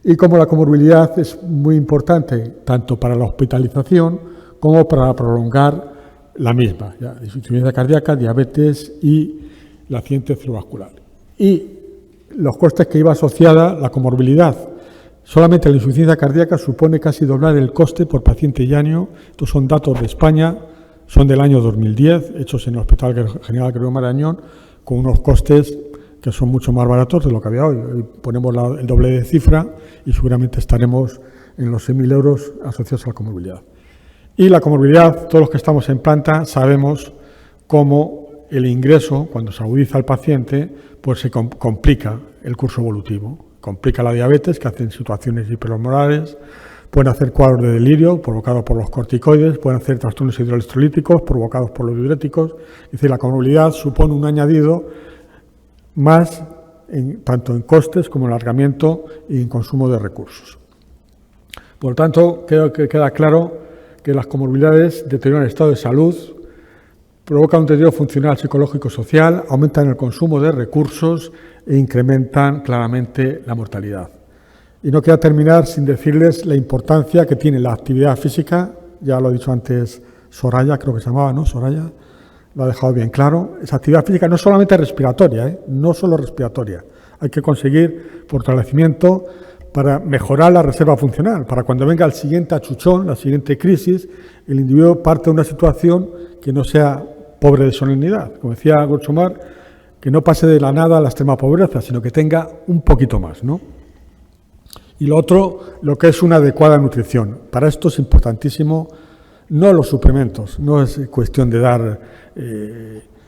Y como la comorbilidad es muy importante tanto para la hospitalización como para prolongar la misma, ya, insuficiencia cardíaca, diabetes y la accidente cerebrovascular. Y los costes que iba asociada la comorbilidad. Solamente la insuficiencia cardíaca supone casi doblar el coste por paciente y año. Estos son datos de España, son del año 2010, hechos en el Hospital General Gregorio Marañón, con unos costes que son mucho más baratos de lo que había hoy. Hoy ponemos el doble de cifra y seguramente estaremos en los 6.000 euros asociados a la comorbilidad. Y la comorbilidad, todos los que estamos en planta sabemos cómo el ingreso, cuando se agudiza al paciente, pues se complica el curso evolutivo. Complica la diabetes, que hacen situaciones hiperosmolares, pueden hacer cuadros de delirio provocados por los corticoides, pueden hacer trastornos hidroelectrolíticos provocados por los diuréticos. Es decir, la comorbilidad supone un añadido más tanto en costes como en alargamiento y en consumo de recursos. Por lo tanto, creo que queda claro que las comorbilidades deterioran el estado de salud, provocan un deterioro funcional, psicológico y social, aumentan el consumo de recursos e incrementan claramente la mortalidad. Y no queda terminar sin decirles la importancia que tiene la actividad física. Ya lo ha dicho antes Soraya, creo que se llamaba, ¿no? Soraya lo ha dejado bien claro. Esa actividad física no es solamente respiratoria, no solo respiratoria. Hay que conseguir fortalecimiento para mejorar la reserva funcional, para cuando venga el siguiente achuchón, la siguiente crisis, el individuo parte de una situación que no sea pobre de solemnidad. Como decía Groucho Marx, que no pase de la nada a la extrema pobreza, sino que tenga un poquito más, ¿no? Y lo otro, lo que es una adecuada nutrición. Para esto es importantísimo, no los suplementos, no es cuestión de dar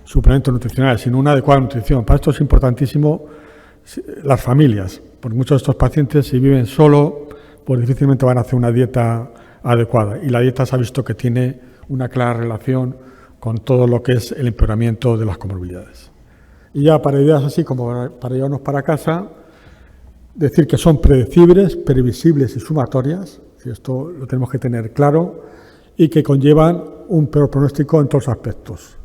suplementos nutricionales, sino una adecuada nutrición. Para esto es importantísimo las familias, porque muchos de estos pacientes, si viven solo, pues difícilmente van a hacer una dieta adecuada. Y la dieta se ha visto que tiene una clara relación con todo lo que es el empeoramiento de las comorbilidades. Y ya para ideas así como para llevarnos para casa, decir que son predecibles, previsibles y sumatorias, y esto lo tenemos que tener claro, y que conllevan un peor pronóstico en todos los aspectos: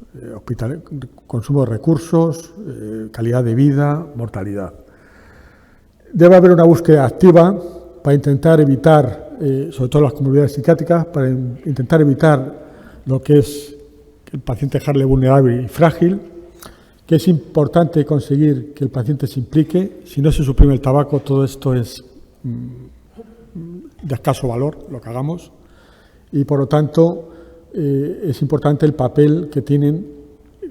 consumo de recursos, calidad de vida, mortalidad. Debe haber una búsqueda activa para intentar evitar, sobre todo las comorbilidades psiquiátricas, para intentar evitar lo que es que el paciente dejarle vulnerable y frágil, que es importante conseguir que el paciente se implique. Si no se suprime el tabaco, todo esto es de escaso valor, lo que hagamos, y por lo tanto es importante el papel que tienen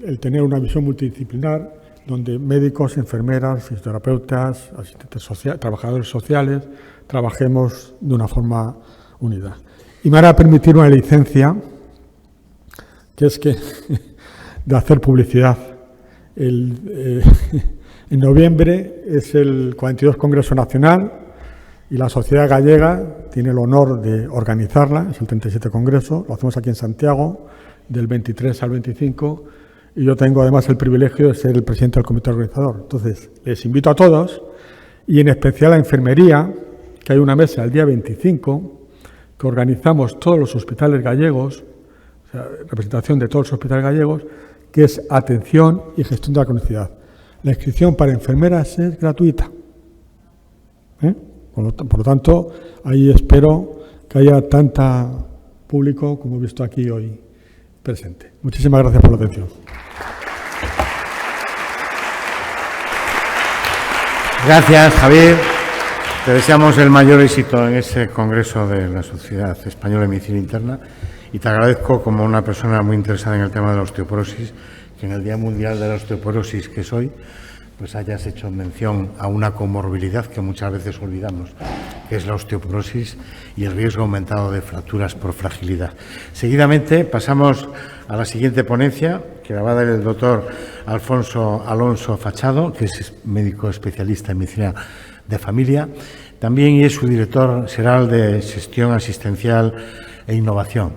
el tener una visión multidisciplinar, donde médicos, enfermeras, fisioterapeutas, asistentes sociales, trabajadores sociales, trabajemos de una forma unida. Y me van a permitir una licencia, que es que de hacer publicidad. En noviembre es el 42 Congreso Nacional y la Sociedad Gallega tiene el honor de organizarla, es el 37 Congreso, lo hacemos aquí en Santiago, del 23 al 25, y yo tengo además el privilegio de ser el presidente del comité organizador. Entonces, les invito a todos, y en especial a enfermería, que hay una mesa el día 25, que organizamos todos los hospitales gallegos, o sea, representación de todos los hospitales gallegos, que es atención y gestión de la cronicidad. La inscripción para enfermeras es gratuita. Por lo tanto, ahí espero que haya tanto público como he visto aquí hoy presente. Muchísimas gracias por la atención. Gracias, Javier. Te deseamos el mayor éxito en ese congreso de la Sociedad Española de Medicina Interna y te agradezco, como una persona muy interesada en el tema de la osteoporosis, que en el Día Mundial de la Osteoporosis, que es hoy, pues hayas hecho mención a una comorbilidad que muchas veces olvidamos, que es la osteoporosis y el riesgo aumentado de fracturas por fragilidad. Seguidamente pasamos a la siguiente ponencia, que la va a dar el doctor Alfonso Alonso Fachado, que es médico especialista en medicina de familia. También es su director xeral de Xestión Asistencial e Innovación,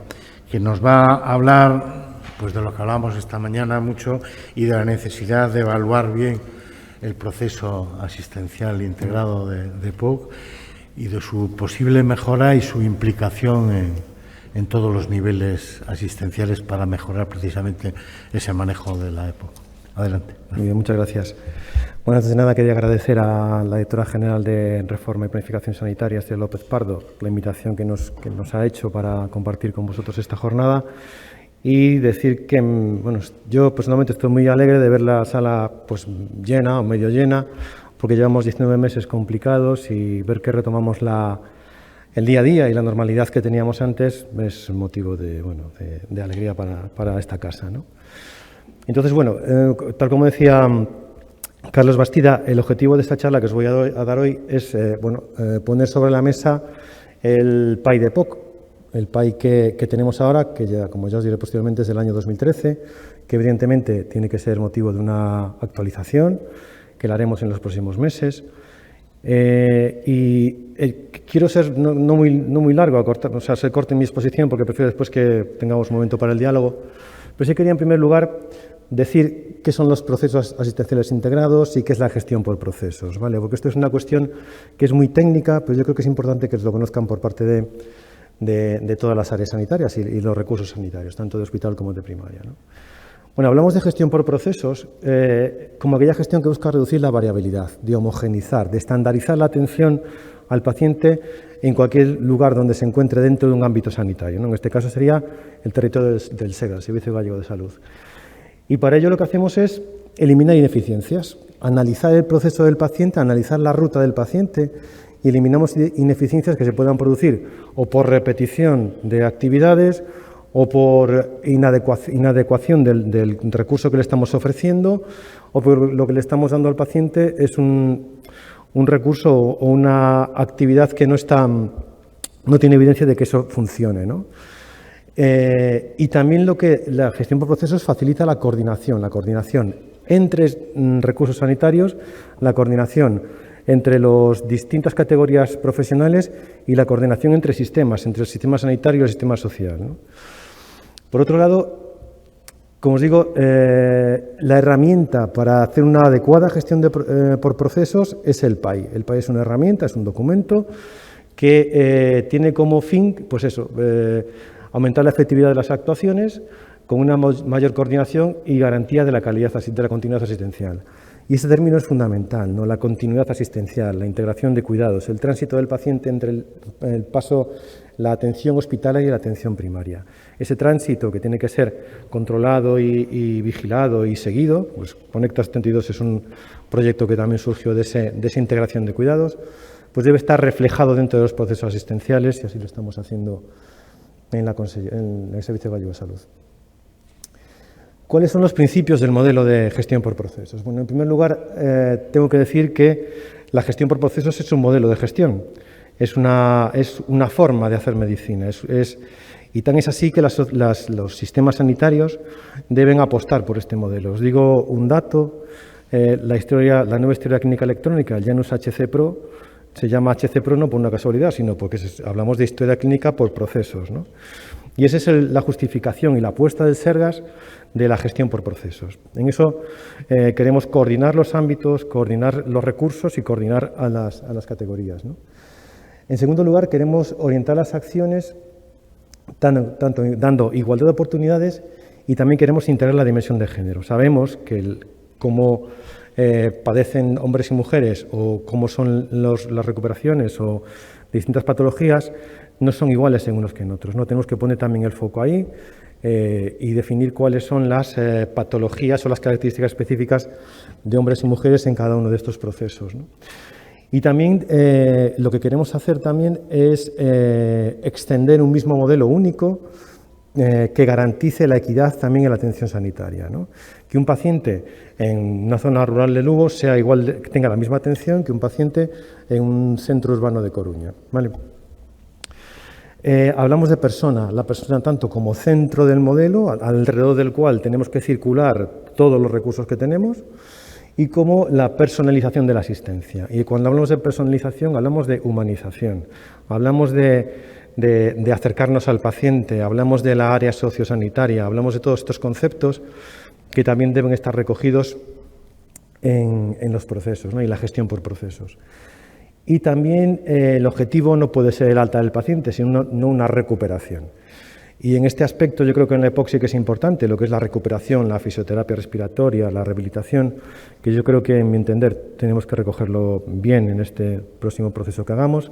que nos va a hablar pues de lo que hablamos esta mañana mucho y de la necesidad de evaluar bien el proceso asistencial integrado de POUC y de su posible mejora y su implicación en todos los niveles asistenciales para mejorar precisamente ese manejo de la EPOC. Adelante. Muy bien, muchas gracias. Bueno, antes de nada quería agradecer a la directora general de Reforma y Planificación Sanitaria, Esther López Pardo, la invitación que nos ha hecho para compartir con vosotros esta jornada y decir que, bueno, yo personalmente estoy muy alegre de ver la sala pues llena o medio llena, porque llevamos 19 meses complicados y ver que retomamos el día a día y la normalidad que teníamos antes es motivo de alegría para esta casa, ¿no? Entonces, bueno, tal como decía Carlos Bastida, el objetivo de esta charla que os voy a dar hoy es poner sobre la mesa el PAI de POC, el PAI que tenemos ahora, que ya, como ya os diré posteriormente, es del año 2013, que evidentemente tiene que ser motivo de una actualización, que la haremos en los próximos meses. Quiero ser no muy largo, ser corto en mi exposición, porque prefiero después que tengamos un momento para el diálogo. Pero sí quería, en primer lugar, decir qué son los procesos asistenciales integrados y qué es la gestión por procesos, ¿vale? Porque esto es una cuestión que es muy técnica, pero yo creo que es importante que lo conozcan por parte de todas las áreas sanitarias y los recursos sanitarios, tanto de hospital como de primaria, ¿no? Bueno, hablamos de gestión por procesos como aquella gestión que busca reducir la variabilidad, de homogeneizar, de estandarizar la atención al paciente en cualquier lugar donde se encuentre dentro de un ámbito sanitario, ¿no? En este caso sería el territorio del SEGA, el Servicio Gallego de Salud. Y para ello lo que hacemos es eliminar ineficiencias, analizar el proceso del paciente, analizar la ruta del paciente y eliminamos ineficiencias que se puedan producir o por repetición de actividades o por inadecuación del recurso que le estamos ofreciendo o por lo que le estamos dando al paciente es un recurso o una actividad que no tiene evidencia de que eso funcione, ¿no? Y también la gestión por procesos facilita la coordinación entre recursos sanitarios, la coordinación entre las distintas categorías profesionales y la coordinación entre sistemas, entre el sistema sanitario y el sistema social, ¿no? Por otro lado, como os digo, la herramienta para hacer una adecuada gestión por procesos es el PAI. El PAI es una herramienta, es un documento que tiene como fin, pues eso, aumentar la efectividad de las actuaciones con una mayor coordinación y garantía de la calidad de la continuidad asistencial. Y ese término es fundamental, ¿no? La continuidad asistencial, la integración de cuidados, el tránsito del paciente entre el paso, la atención hospitalaria y la atención primaria. Ese tránsito que tiene que ser controlado y vigilado y seguido, pues Conecta 72 es un proyecto que también surgió de esa integración de cuidados, pues debe estar reflejado dentro de los procesos asistenciales y así lo estamos haciendo en el Servicio Gallego de Salud. ¿Cuáles son los principios del modelo de gestión por procesos? Bueno, en primer lugar, tengo que decir que la gestión por procesos es un modelo de gestión, es una forma de hacer medicina, y tan es así que los sistemas sanitarios deben apostar por este modelo. Os digo un dato, la nueva historia clínica electrónica, el Janus HC Pro, se llama HC Pro no por una casualidad, sino porque hablamos de historia clínica por procesos, ¿no? Y esa es la justificación y la apuesta del SERGAS de la gestión por procesos. En eso queremos coordinar los ámbitos, coordinar los recursos y coordinar a las categorías, ¿no? En segundo lugar, queremos orientar las acciones tanto dando igualdad de oportunidades y también queremos integrar la dimensión de género. Sabemos que cómo padecen hombres y mujeres o cómo son las recuperaciones o distintas patologías no son iguales en unos que en otros, ¿no? Tenemos que poner también el foco ahí y definir cuáles son las patologías o las características específicas de hombres y mujeres en cada uno de estos procesos, ¿no? Y también lo que queremos hacer también es extender un mismo modelo único que garantice la equidad también en la atención sanitaria, ¿no? Que un paciente en una zona rural de Lugo tenga la misma atención que un paciente en un centro urbano de Coruña, ¿vale? Hablamos de persona, la persona tanto como centro del modelo, alrededor del cual tenemos que circular todos los recursos que tenemos, y como la personalización de la asistencia. Y cuando hablamos de personalización, hablamos de humanización, hablamos de acercarnos al paciente, hablamos de la área sociosanitaria, hablamos de todos estos conceptos que también deben estar recogidos en los procesos, ¿no? Y la gestión por procesos. Y también el objetivo no puede ser el alta del paciente, sino no una recuperación. Y en este aspecto yo creo que en la EPOC sí que es importante lo que es la recuperación, la fisioterapia respiratoria, la rehabilitación, que yo creo que, en mi entender, tenemos que recogerlo bien en este próximo proceso que hagamos,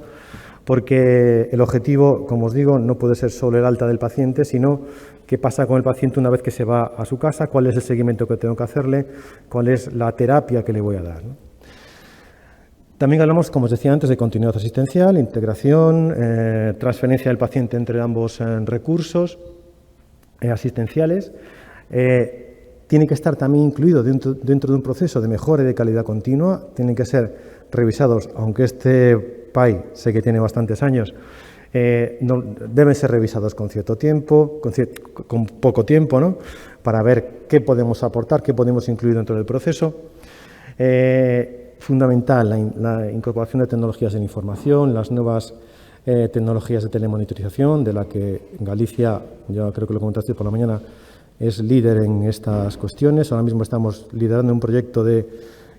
porque el objetivo, como os digo, no puede ser solo el alta del paciente, sino qué pasa con el paciente una vez que se va a su casa, cuál es el seguimiento que tengo que hacerle, cuál es la terapia que le voy a dar, ¿no? También hablamos, como os decía antes, de continuidad asistencial, integración, transferencia del paciente entre ambos recursos asistenciales. Tiene que estar también incluido dentro de un proceso de mejora y de calidad continua. Tienen que ser revisados, aunque este PAI sé que tiene bastantes años, deben ser revisados con cierto tiempo, con poco tiempo, ¿no? Para ver qué podemos aportar, qué podemos incluir dentro del proceso. Fundamental la incorporación de tecnologías de información, las nuevas tecnologías de telemonitorización, de la que Galicia, yo creo que lo comentaste por la mañana, es líder en estas cuestiones. Ahora mismo estamos liderando un proyecto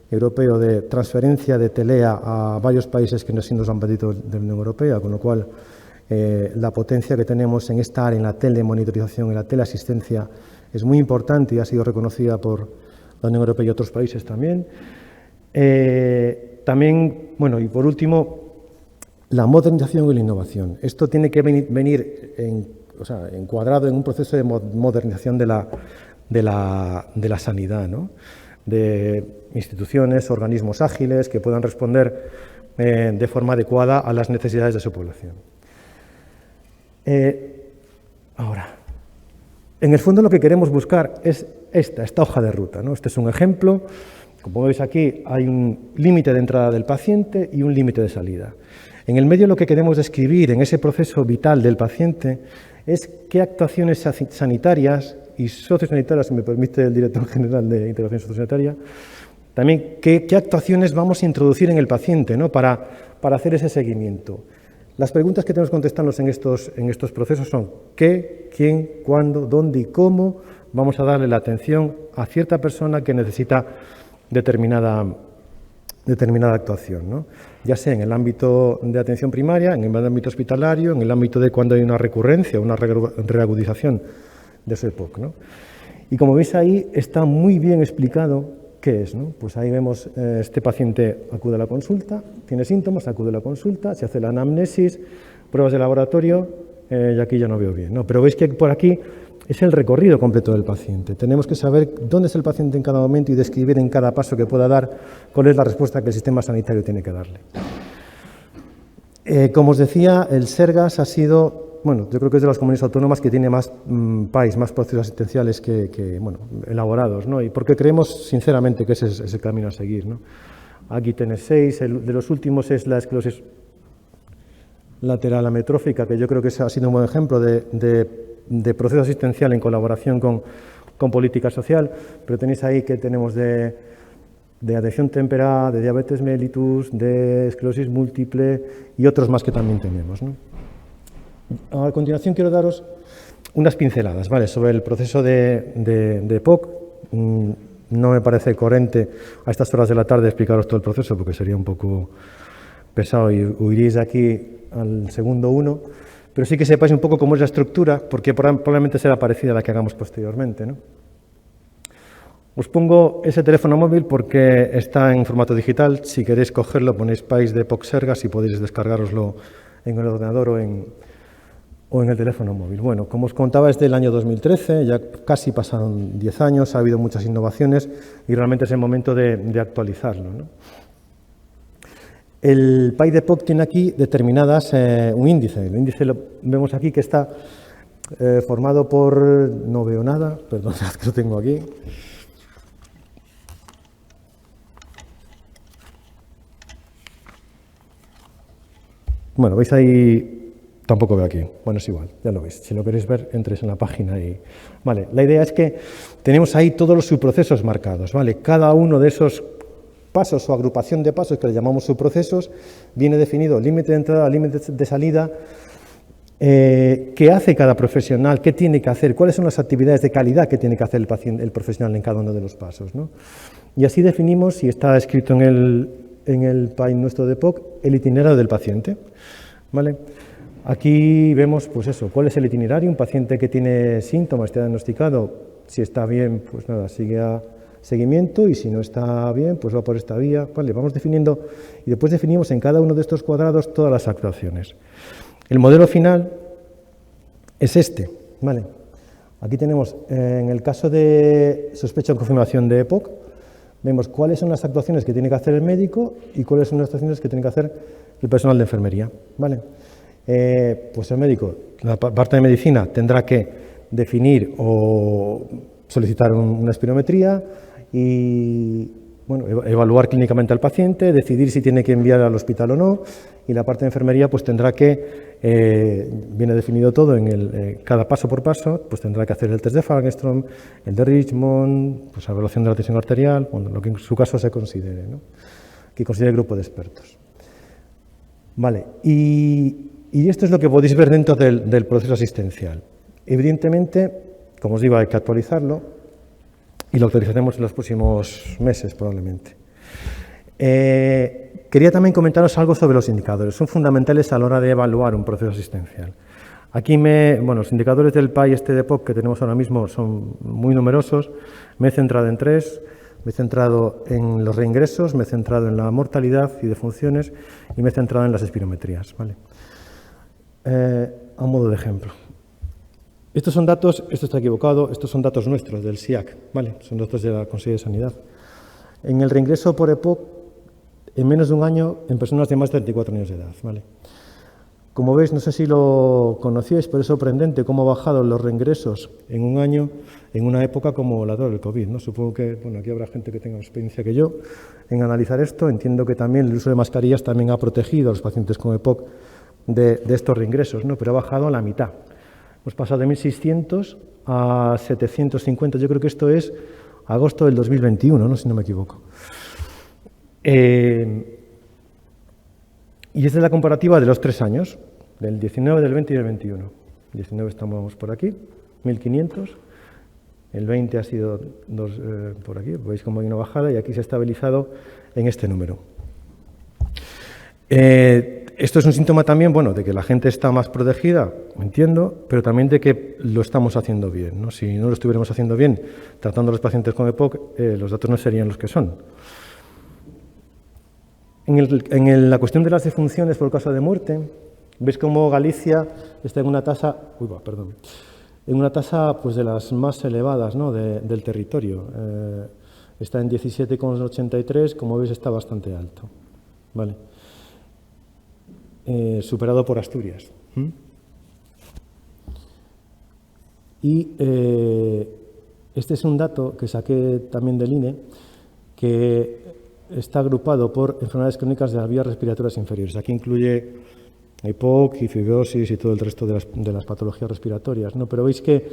europeo de transferencia de telea a varios países que sí nos han pedido de la Unión Europea, con lo cual la potencia que tenemos en esta área, en la telemonitorización, en la teleasistencia, es muy importante y ha sido reconocida por la Unión Europea y otros países también. También, bueno, y por último, la modernización y la innovación. Esto tiene que venir encuadrado en un proceso de modernización de la sanidad, ¿no? De instituciones, organismos ágiles que puedan responder de forma adecuada a las necesidades de su población. Ahora, en el fondo lo que queremos buscar es esta hoja de ruta, ¿no? Este es un ejemplo. Como veis aquí, hay un límite de entrada del paciente y un límite de salida. En el medio lo que queremos describir en ese proceso vital del paciente es qué actuaciones sanitarias y sociosanitarias, si me permite el director general de Integración Sociosanitaria, también qué actuaciones vamos a introducir en el paciente, ¿no? para hacer ese seguimiento. Las preguntas que tenemos que contestarnos en estos procesos son qué, quién, cuándo, dónde y cómo vamos a darle la atención a cierta persona que necesita determinada actuación, ¿no? Ya sea en el ámbito de atención primaria, en el ámbito hospitalario, en el ámbito de cuando hay una recurrencia, una reagudización de ese EPOC, ¿no? Y como veis ahí está muy bien explicado qué es, ¿no? Pues ahí vemos este paciente acude a la consulta, tiene síntomas, acude a la consulta, se hace la anamnesis, pruebas de laboratorio, y aquí ya no veo bien, ¿no? Pero veis que por aquí es el recorrido completo del paciente. Tenemos que saber dónde es el paciente en cada momento y describir en cada paso que pueda dar cuál es la respuesta que el sistema sanitario tiene que darle. Como os decía, el SERGAS ha sido, bueno, yo creo que es de las comunidades autónomas que tiene más PAIs, más procesos asistenciales bueno, elaborados, ¿no? Y porque creemos sinceramente que ese es el camino a seguir, ¿no? Aquí tenéis 6, de los últimos es la esclerosis lateral ametrófica, que yo creo que ha sido un buen ejemplo de proceso asistencial en colaboración con política social, pero tenéis ahí que tenemos de atención temperada, de diabetes mellitus, de esclerosis múltiple y otros más que también tenemos, ¿no? A continuación quiero daros unas pinceladas, ¿vale?, sobre el proceso de EPOC. No me parece coherente a estas horas de la tarde explicaros todo el proceso porque sería un poco pesado y huiréis de aquí al segundo 1. Pero sí que sepáis un poco cómo es la estructura, porque probablemente será parecida a la que hagamos posteriormente, ¿no? Os pongo ese teléfono móvil porque está en formato digital. Si queréis cogerlo, ponéis PAIs de EPOC SERGAS y podéis descargaroslo en el ordenador o en el teléfono móvil. Bueno, como os contaba, es del año 2013, ya casi pasaron 10 años, ha habido muchas innovaciones y realmente es el momento de actualizarlo, ¿no? El PAI de EPOC tiene aquí determinadas un índice. El índice lo vemos aquí que está formado por, no veo nada, perdonad que lo tengo aquí. Bueno, veis ahí tampoco veo aquí. Bueno, es igual, ya lo veis. Si lo queréis ver, entréis en la página y... Vale, la idea es que tenemos ahí todos los subprocesos marcados, ¿vale? Cada uno de esos pasos o agrupación de pasos que le llamamos subprocesos viene definido límite de entrada, límite de salida, qué hace cada profesional, qué tiene que hacer, cuáles son las actividades de calidad que tiene que hacer el profesional en cada uno de los pasos, ¿no? Y así definimos, y está escrito en el PAI nuestro de POC, el itinerario del paciente, ¿vale? Aquí vemos, pues eso, cuál es el itinerario. Un paciente que tiene síntomas, está diagnosticado, si está bien, pues nada, sigue a seguimiento, y si no está bien, pues va por esta vía. Vale, vamos definiendo, y después definimos en cada uno de estos cuadrados todas las actuaciones. El modelo final es este, ¿vale? Aquí tenemos, en el caso de sospecha o confirmación de EPOC, vemos cuáles son las actuaciones que tiene que hacer el médico y cuáles son las actuaciones que tiene que hacer el personal de enfermería, ¿vale? Pues el médico, la parte de medicina, tendrá que definir o solicitar una espirometría y, bueno, evaluar clínicamente al paciente, decidir si tiene que enviar al hospital o no, y la parte de enfermería pues tendrá que, viene definido todo en cada paso por paso, pues tendrá que hacer el test de Fagenstrom, el de Richmond, pues la evaluación de la tensión arterial, bueno, lo que en su caso se considere, ¿no? Que considere el grupo de expertos. Vale, y esto es lo que podéis ver dentro del proceso asistencial. Evidentemente, como os digo, hay que actualizarlo y lo actualizaremos en los próximos meses probablemente. Quería también comentaros algo sobre los indicadores. Son fundamentales a la hora de evaluar un proceso asistencial. Aquí los indicadores del PAI de POC que tenemos ahora mismo son muy numerosos. Me he centrado en 3. Me he centrado en los reingresos, me he centrado en la mortalidad y defunciones y me he centrado en las espirometrías, ¿vale? A modo de ejemplo. Estos son datos, esto está equivocado, estos son datos nuestros del SIAC, ¿vale? Son datos de la Consejería de Sanidad. En el reingreso por EPOC, en menos de un año, en personas de más de 34 años de edad, ¿vale? Como veis, no sé si lo conocíais, pero es sorprendente cómo ha bajado los reingresos en un año, en una época como la del COVID, ¿no? Supongo que, bueno, aquí habrá gente que tenga más experiencia que yo en analizar esto. Entiendo que también el uso de mascarillas también ha protegido a los pacientes con EPOC de estos reingresos, ¿no? Pero ha bajado a la mitad. Hemos pasado de 1.600 a 750. Yo creo que esto es agosto del 2021, ¿no? Si no me equivoco. Y esta es la comparativa de los 3 años, del 19, del 20 y del 21. El 19 estamos por aquí, 1.500. El 20 ha sido por aquí, veis cómo hay una bajada y aquí se ha estabilizado en este número. Esto es un síntoma también, bueno, de que la gente está más protegida, entiendo, pero también de que lo estamos haciendo bien, ¿no? Si no lo estuviéramos haciendo bien, tratando a los pacientes con EPOC, los datos no serían los que son. En la cuestión de las defunciones por causa de muerte, veis cómo Galicia está en una tasa, en una tasa pues de las más elevadas, ¿no? del territorio. Está en 17,83, como veis está bastante alto, ¿vale? Superado por Asturias. Y este es un dato que saqué también del INE, que está agrupado por enfermedades crónicas de las vías respiratorias inferiores. Aquí incluye EPOC y fibrosis y todo el resto de las patologías respiratorias, ¿no? Pero veis que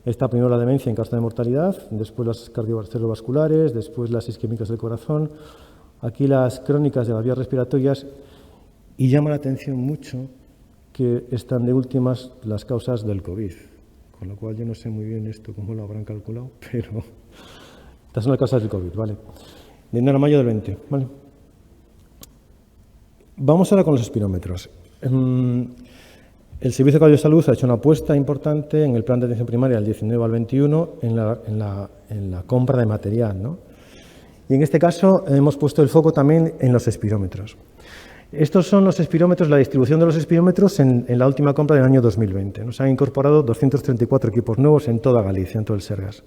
está primero la demencia en causa de mortalidad, después las cardiovasculares, después las isquémicas del corazón, aquí las crónicas de las vías respiratorias, y llama la atención mucho que están de últimas las causas del COVID, con lo cual yo no sé muy bien esto cómo lo habrán calculado, pero estas son las causas del COVID, ¿vale? De enero a mayo del 20, ¿vale? Vamos ahora con los espirómetros. El Servicio de Salud ha hecho una apuesta importante en el plan de atención primaria del 19 al 21 en la compra de material, ¿no? Y en este caso hemos puesto el foco también en los espirómetros. Estos son los espirómetros, la distribución de los espirómetros en la última compra del año 2020. Nos han incorporado 234 equipos nuevos en toda Galicia, en todo el Sergas.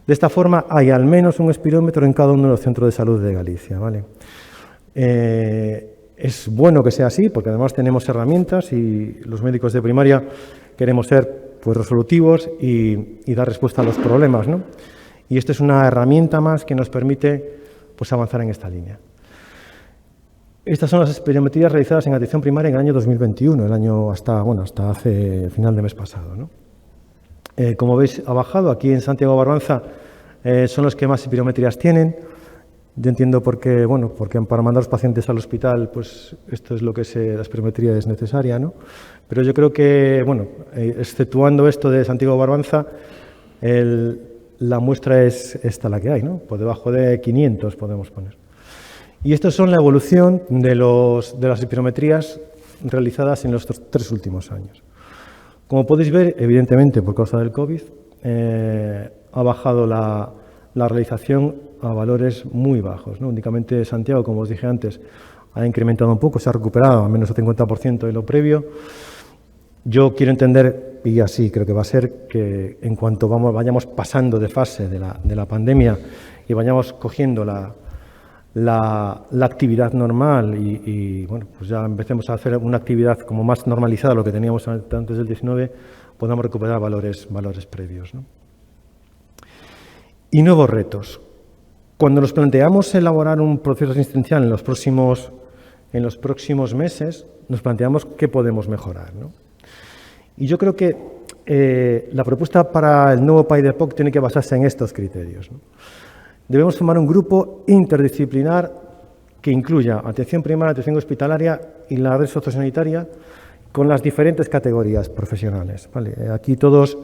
De esta forma hay al menos un espirómetro en cada uno de los centros de salud de Galicia, ¿vale? Es bueno que sea así, porque además tenemos herramientas y los médicos de primaria queremos ser pues, resolutivos y dar respuesta a los problemas, ¿no? Y esto es una herramienta más que nos permite pues, avanzar en esta línea. Estas son las espirometrías realizadas en atención primaria en el año 2021, el año hasta hace final de mes pasado, ¿no? Como veis, ha bajado. Aquí en Santiago Barbanza son los que más espirometrías tienen. Yo entiendo por qué, porque para mandar a los pacientes al hospital, pues esto es lo que la espirometría es necesaria, ¿no? Pero yo creo que, exceptuando esto de Santiago Barbanza, la muestra es esta la que hay, ¿no? Por debajo de 500 podemos poner. Y estos son la evolución de las espirometrías realizadas en los 3 últimos años. Como podéis ver, evidentemente, por causa del COVID, ha bajado la realización a valores muy bajos, ¿no? Únicamente Santiago, como os dije antes, ha incrementado un poco, se ha recuperado a menos del 50% de lo previo. Yo quiero entender, y así creo que va a ser, que en cuanto vayamos pasando de fase de la pandemia y vayamos cogiendo la actividad normal y pues ya empecemos a hacer una actividad como más normalizada, lo que teníamos antes del 19, podamos recuperar valores previos, ¿no? Y nuevos retos. Cuando nos planteamos elaborar un proceso asistencial en los próximos meses, nos planteamos qué podemos mejorar, ¿no? Y yo creo que la propuesta para el nuevo PAI de POC tiene que basarse en estos criterios, ¿no? Debemos formar un grupo interdisciplinar que incluya atención primaria, atención hospitalaria y la red sociosanitaria con las diferentes categorías profesionales, ¿vale? Aquí todos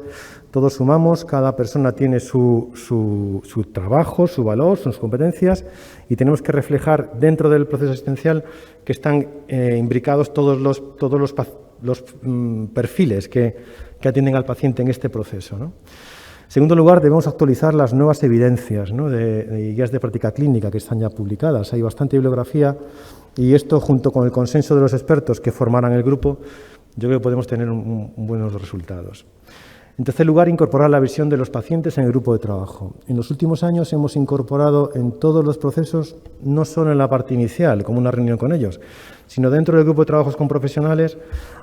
sumamos, cada persona tiene su trabajo, su valor, sus competencias y tenemos que reflejar dentro del proceso asistencial que están imbricados todos los perfiles que atienden al paciente en este proceso, ¿no? En segundo lugar, debemos actualizar las nuevas evidencias, ¿no?, de guías de práctica clínica que están ya publicadas. Hay bastante bibliografía y esto, junto con el consenso de los expertos que formarán el grupo, yo creo que podemos tener buenos resultados. En tercer lugar, incorporar la visión de los pacientes en el grupo de trabajo. En los últimos años hemos incorporado en todos los procesos, no solo en la parte inicial, como una reunión con ellos, sino dentro del grupo de trabajos con profesionales,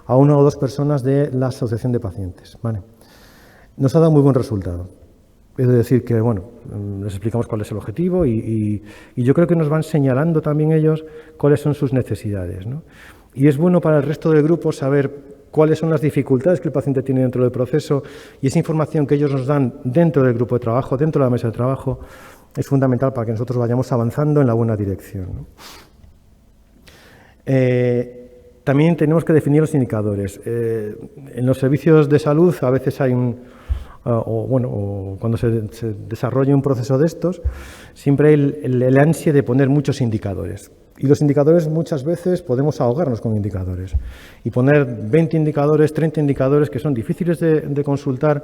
a 1 o 2 personas de la asociación de pacientes, ¿vale? Nos ha dado muy buen resultado. Es decir, que les explicamos cuál es el objetivo y yo creo que nos van señalando también ellos cuáles son sus necesidades, ¿no? Y es bueno para el resto del grupo saber cuáles son las dificultades que el paciente tiene dentro del proceso y esa información que ellos nos dan dentro del grupo de trabajo, dentro de la mesa de trabajo, es fundamental para que nosotros vayamos avanzando en la buena dirección, ¿no? También tenemos que definir los indicadores. En los servicios de salud a veces hay cuando se desarrolla un proceso de estos, siempre hay el ansia de poner muchos indicadores. Y los indicadores muchas veces podemos ahogarnos con indicadores. Y poner 20 indicadores, 30 indicadores que son difíciles de consultar,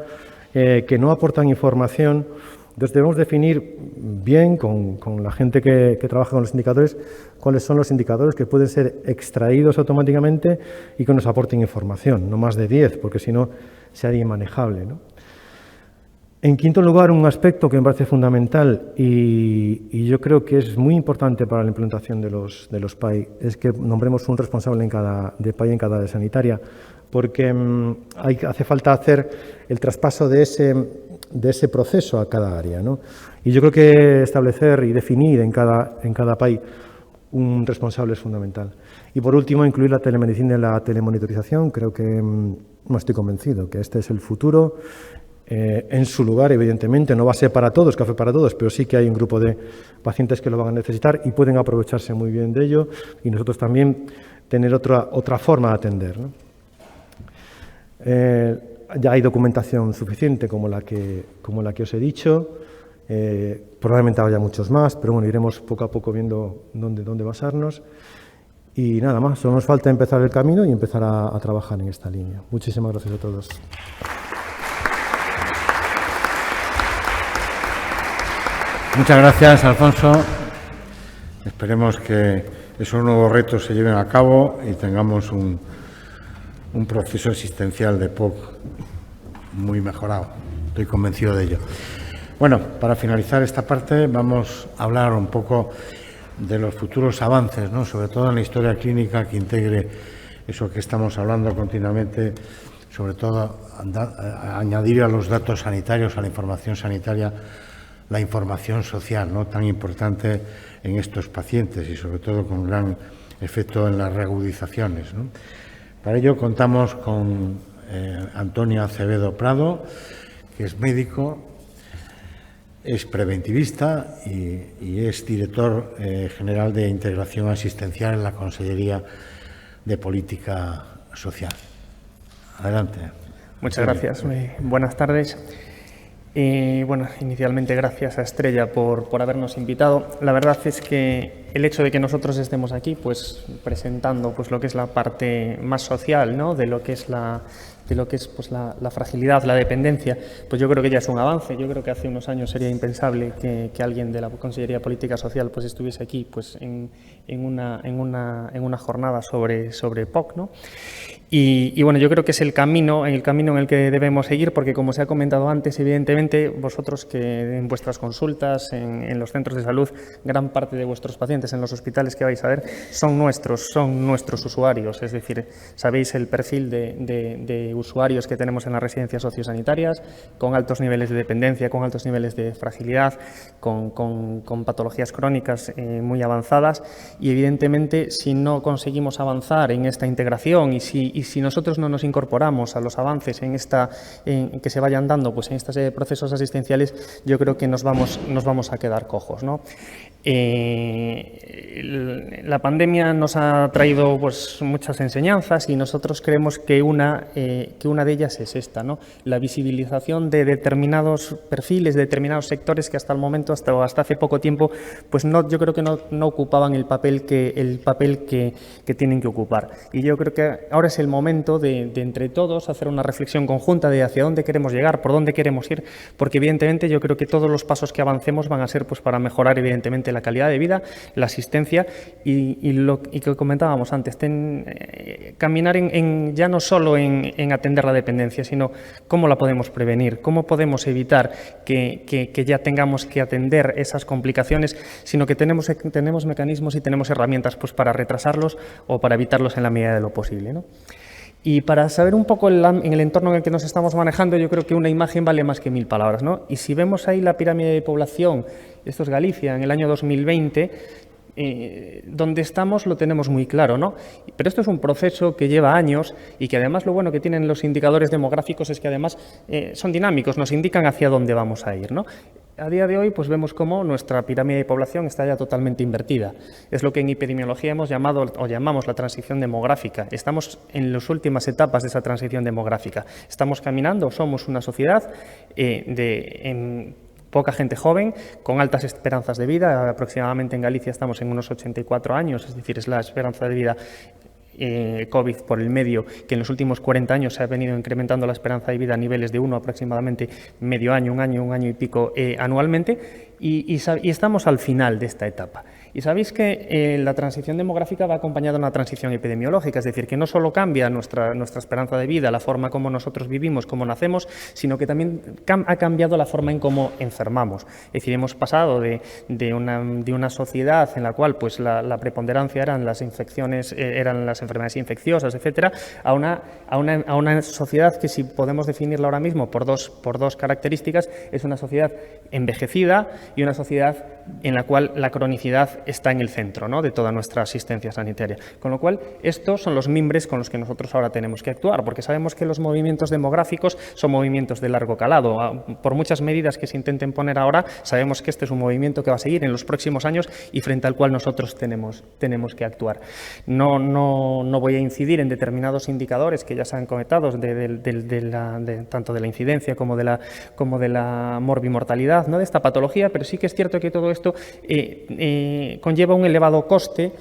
que no aportan información. Entonces debemos definir bien con la gente que trabaja con los indicadores cuáles son los indicadores que pueden ser extraídos automáticamente y que nos aporten información, no más de 10, porque si no sería inmanejable, ¿no? En quinto lugar, un aspecto que me parece fundamental y yo creo que es muy importante para la implementación de los PAI es que nombremos un responsable de PAI en cada área sanitaria, porque hace falta hacer el traspaso de ese proceso a cada área, ¿no? Y yo creo que establecer y definir en cada PAI un responsable es fundamental. Y por último, incluir la telemedicina y la telemonitorización. Creo que no estoy convencido que este es el futuro. En su lugar, evidentemente, no va a ser para todos, café para todos, pero sí que hay un grupo de pacientes que lo van a necesitar y pueden aprovecharse muy bien de ello y nosotros también tener otra forma de atender, ¿no? Ya hay documentación suficiente como la que os he dicho, probablemente haya muchos más, pero bueno, iremos poco a poco viendo dónde basarnos y nada más, solo nos falta empezar el camino y empezar a trabajar en esta línea. Muchísimas gracias a todos. Muchas gracias, Alfonso. Esperemos que esos nuevos retos se lleven a cabo y tengamos un proceso asistencial de POC muy mejorado. Estoy convencido de ello. Bueno, para finalizar esta parte vamos a hablar un poco de los futuros avances, ¿no? Sobre todo en la historia clínica que integre eso que estamos hablando continuamente, sobre todo añadir a los datos sanitarios, a la información sanitaria, la información social, ¿no?, tan importante en estos pacientes y sobre todo con gran efecto en las reagudizaciones, ¿no? Para ello contamos con Antonio Acevedo Prado, que es médico, es preventivista y es director general de Integración Asistencial en la Consellería de Política Social. Adelante. Muchas gracias. Buenas tardes. Bueno, inicialmente gracias a Estrella por habernos invitado. La verdad es que el hecho de que nosotros estemos aquí, pues presentando pues lo que es la parte más social, ¿no?, de lo que es la fragilidad, la dependencia, pues yo creo que ya es un avance. Yo creo que hace unos años sería impensable que alguien de la Consellería de Política Social pues estuviese aquí pues en una jornada sobre POC, ¿no? Y bueno, yo creo que es el camino en el que debemos seguir, porque como se ha comentado antes, evidentemente vosotros que en vuestras consultas, en los centros de salud, gran parte de vuestros pacientes en los hospitales que vais a ver son nuestros usuarios, es decir, sabéis el perfil de usuarios que tenemos en las residencias sociosanitarias, con altos niveles de dependencia, con altos niveles de fragilidad, con patologías crónicas muy avanzadas, y evidentemente si no conseguimos avanzar en esta integración y si nosotros no nos incorporamos a los avances en que se vayan dando pues en estos procesos asistenciales, yo creo que nos vamos a quedar cojos, ¿no? La pandemia nos ha traído pues muchas enseñanzas y nosotros creemos que una de ellas es esta, ¿no?, la visibilización de determinados perfiles, de determinados sectores que hasta el momento, hasta hace poco tiempo, pues yo creo que no ocupaban el papel que tienen que ocupar. Y yo creo que ahora es el momento de entre todos hacer una reflexión conjunta de hacia dónde queremos llegar, por dónde queremos ir, porque evidentemente yo creo que todos los pasos que avancemos van a ser pues para mejorar evidentemente la calidad de vida, la asistencia y lo que comentábamos antes, caminar ya no solo en atender la dependencia, sino cómo la podemos prevenir, cómo podemos evitar que ya tengamos que atender esas complicaciones, sino que tenemos mecanismos y tenemos herramientas pues para retrasarlos o para evitarlos en la medida de lo posible, ¿no? Y para saber un poco en el entorno en el que nos estamos manejando, yo creo que una imagen vale más que 1000 palabras, ¿no? Y si vemos ahí la pirámide de población, esto es Galicia, en el año 2020, donde estamos lo tenemos muy claro, ¿no? Pero esto es un proceso que lleva años y que además lo bueno que tienen los indicadores demográficos es que además son dinámicos, nos indican hacia dónde vamos a ir, ¿no? A día de hoy pues vemos cómo nuestra pirámide de población está ya totalmente invertida. Es lo que en epidemiología hemos llamado o llamamos la transición demográfica. Estamos en las últimas etapas de esa transición demográfica. Estamos caminando, somos una sociedad poca gente joven, con altas esperanzas de vida. Aproximadamente en Galicia estamos en unos 84 años, es decir, es la esperanza de vida COVID por el medio, que en los últimos 40 años se ha venido incrementando la esperanza de vida a niveles de aproximadamente medio año, un año y pico anualmente, y estamos al final de esta etapa. Y sabéis que la transición demográfica va acompañada de una transición epidemiológica, es decir, que no solo cambia nuestra esperanza de vida, la forma como nosotros vivimos, cómo nacemos, sino que también ha cambiado la forma en cómo enfermamos. Es decir, hemos pasado de una sociedad en la cual pues la preponderancia eran las infecciones, eran las enfermedades infecciosas, etcétera, a una sociedad que, si podemos definirla ahora mismo por dos características, es una sociedad envejecida y una sociedad en la cual la cronicidad está en el centro, ¿no?, de toda nuestra asistencia sanitaria. Con lo cual, estos son los mimbres con los que nosotros ahora tenemos que actuar, porque sabemos que los movimientos demográficos son movimientos de largo calado. Por muchas medidas que se intenten poner ahora, sabemos que este es un movimiento que va a seguir en los próximos años y frente al cual nosotros tenemos que actuar. No voy a incidir en determinados indicadores que ya se han comentado, tanto de la incidencia como de la morbimortalidad, ¿no?, de esta patología, pero sí que es cierto que todo esto conlleva un elevado coste,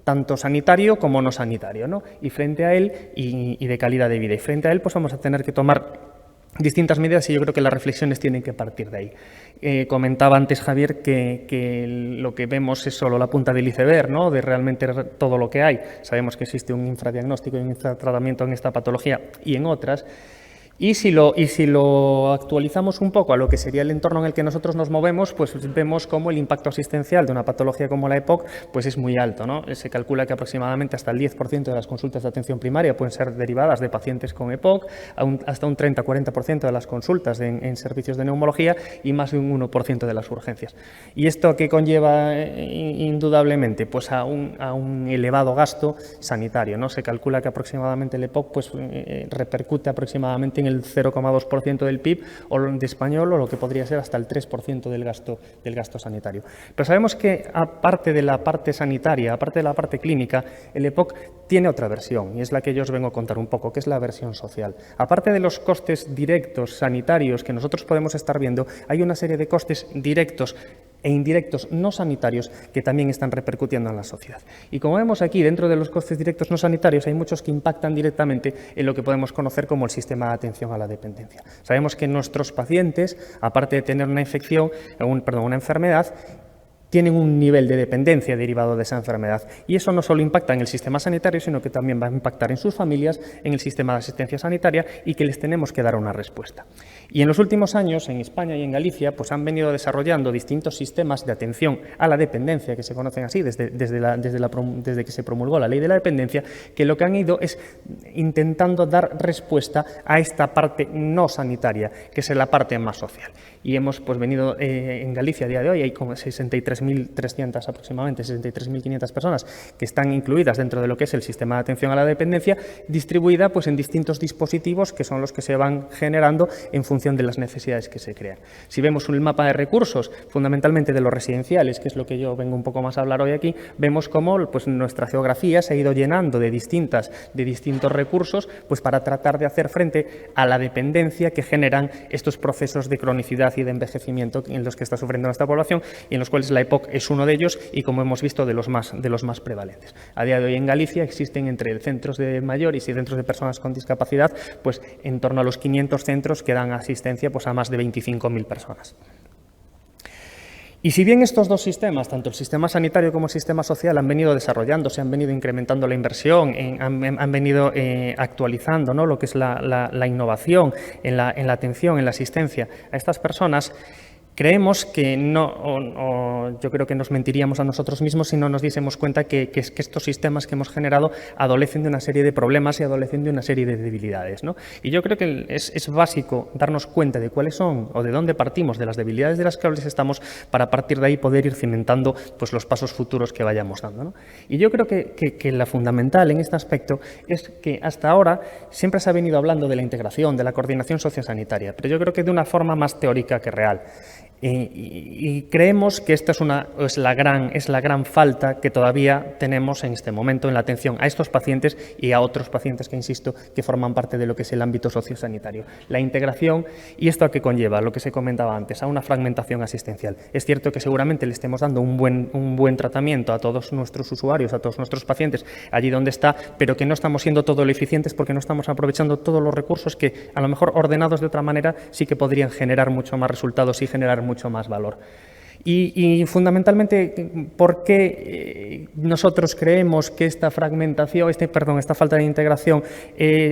tanto sanitario como no sanitario, ¿no? Y frente a él, y de calidad de vida. Y frente a él, pues vamos a tener que tomar distintas medidas y yo creo que las reflexiones tienen que partir de ahí. Comentaba antes Javier que lo que vemos es solo la punta del iceberg, ¿no?, de realmente todo lo que hay. Sabemos que existe un infradiagnóstico y un infratratamiento en esta patología y en otras. Y si lo actualizamos un poco a lo que sería el entorno en el que nosotros nos movemos, pues vemos cómo el impacto asistencial de una patología como la EPOC pues es muy alto, ¿no? Se calcula que aproximadamente hasta el 10% de las consultas de atención primaria pueden ser derivadas de pacientes con EPOC, hasta un 30-40% de las consultas en servicios de neumología y más de un 1% de las urgencias. ¿Y esto qué conlleva indudablemente? Pues a un elevado gasto sanitario, ¿no? Se calcula que aproximadamente el EPOC pues, repercute aproximadamente en el 0,2% del PIB o de español, o lo que podría ser hasta el 3% del gasto sanitario. Pero sabemos que aparte de la parte sanitaria, aparte de la parte clínica, el EPOC tiene otra versión, y es la que yo os vengo a contar un poco, que es la versión social. Aparte de los costes directos sanitarios que nosotros podemos estar viendo, hay una serie de costes directos e indirectos no sanitarios que también están repercutiendo en la sociedad. Y como vemos aquí, dentro de los costes directos no sanitarios hay muchos que impactan directamente en lo que podemos conocer como el sistema de atención a la dependencia. Sabemos que nuestros pacientes, aparte de tener una una enfermedad, tienen un nivel de dependencia derivado de esa enfermedad. Y eso no solo impacta en el sistema sanitario, sino que también va a impactar en sus familias, en el sistema de asistencia sanitaria, y que les tenemos que dar una respuesta. Y en los últimos años, en España y en Galicia, pues han venido desarrollando distintos sistemas de atención a la dependencia, que se conocen así desde que se promulgó la ley de la dependencia, que lo que han ido es intentando dar respuesta a esta parte no sanitaria, que es la parte más social. Y hemos pues venido en Galicia a día de hoy, hay como 63.300 aproximadamente, 63.500 personas que están incluidas dentro de lo que es el sistema de atención a la dependencia, distribuida pues en distintos dispositivos que son los que se van generando en función de las necesidades que se crean. Si vemos un mapa de recursos, fundamentalmente de los residenciales, que es lo que yo vengo un poco más a hablar hoy aquí, vemos cómo pues, nuestra geografía se ha ido llenando de distintos recursos pues, para tratar de hacer frente a la dependencia que generan estos procesos de cronicidad y de envejecimiento en los que está sufriendo nuestra población y en los cuales la EPOC es uno de ellos y, como hemos visto, de los más prevalentes. A día de hoy en Galicia existen entre centros de mayores y centros de personas con discapacidad pues en torno a los 500 centros que dan asistencia pues, a más de 25.000 personas. Y si bien estos dos sistemas, tanto el sistema sanitario como el sistema social, han venido desarrollándose, han venido incrementando la inversión, han venido actualizando, ¿no?, lo que es la innovación en la atención, en la asistencia a estas personas, creemos que yo creo que nos mentiríamos a nosotros mismos si no nos diésemos cuenta que estos sistemas que hemos generado adolecen de una serie de problemas y adolecen de una serie de debilidades, ¿no? Y yo creo que es básico darnos cuenta de cuáles son o de dónde partimos, de las debilidades de las cuales estamos, para partir de ahí poder ir cimentando pues, los pasos futuros que vayamos dando, ¿no? Y yo creo que la fundamental en este aspecto es que hasta ahora siempre se ha venido hablando de la integración, de la coordinación sociosanitaria, pero yo creo que de una forma más teórica que real. Y creemos que esta es la gran falta que todavía tenemos en este momento en la atención a estos pacientes y a otros pacientes que, insisto, que forman parte de lo que es el ámbito sociosanitario. La integración, y esto a qué conlleva, lo que se comentaba antes, a una fragmentación asistencial. Es cierto que seguramente le estemos dando un buen tratamiento a todos nuestros usuarios, a todos nuestros pacientes, allí donde está, pero que no estamos siendo todo lo eficientes porque no estamos aprovechando todos los recursos que, a lo mejor ordenados de otra manera, sí que podrían generar mucho más resultados y generar mucho más valor. Y fundamentalmente, ¿por qué nosotros creemos que esta fragmentación, esta falta de integración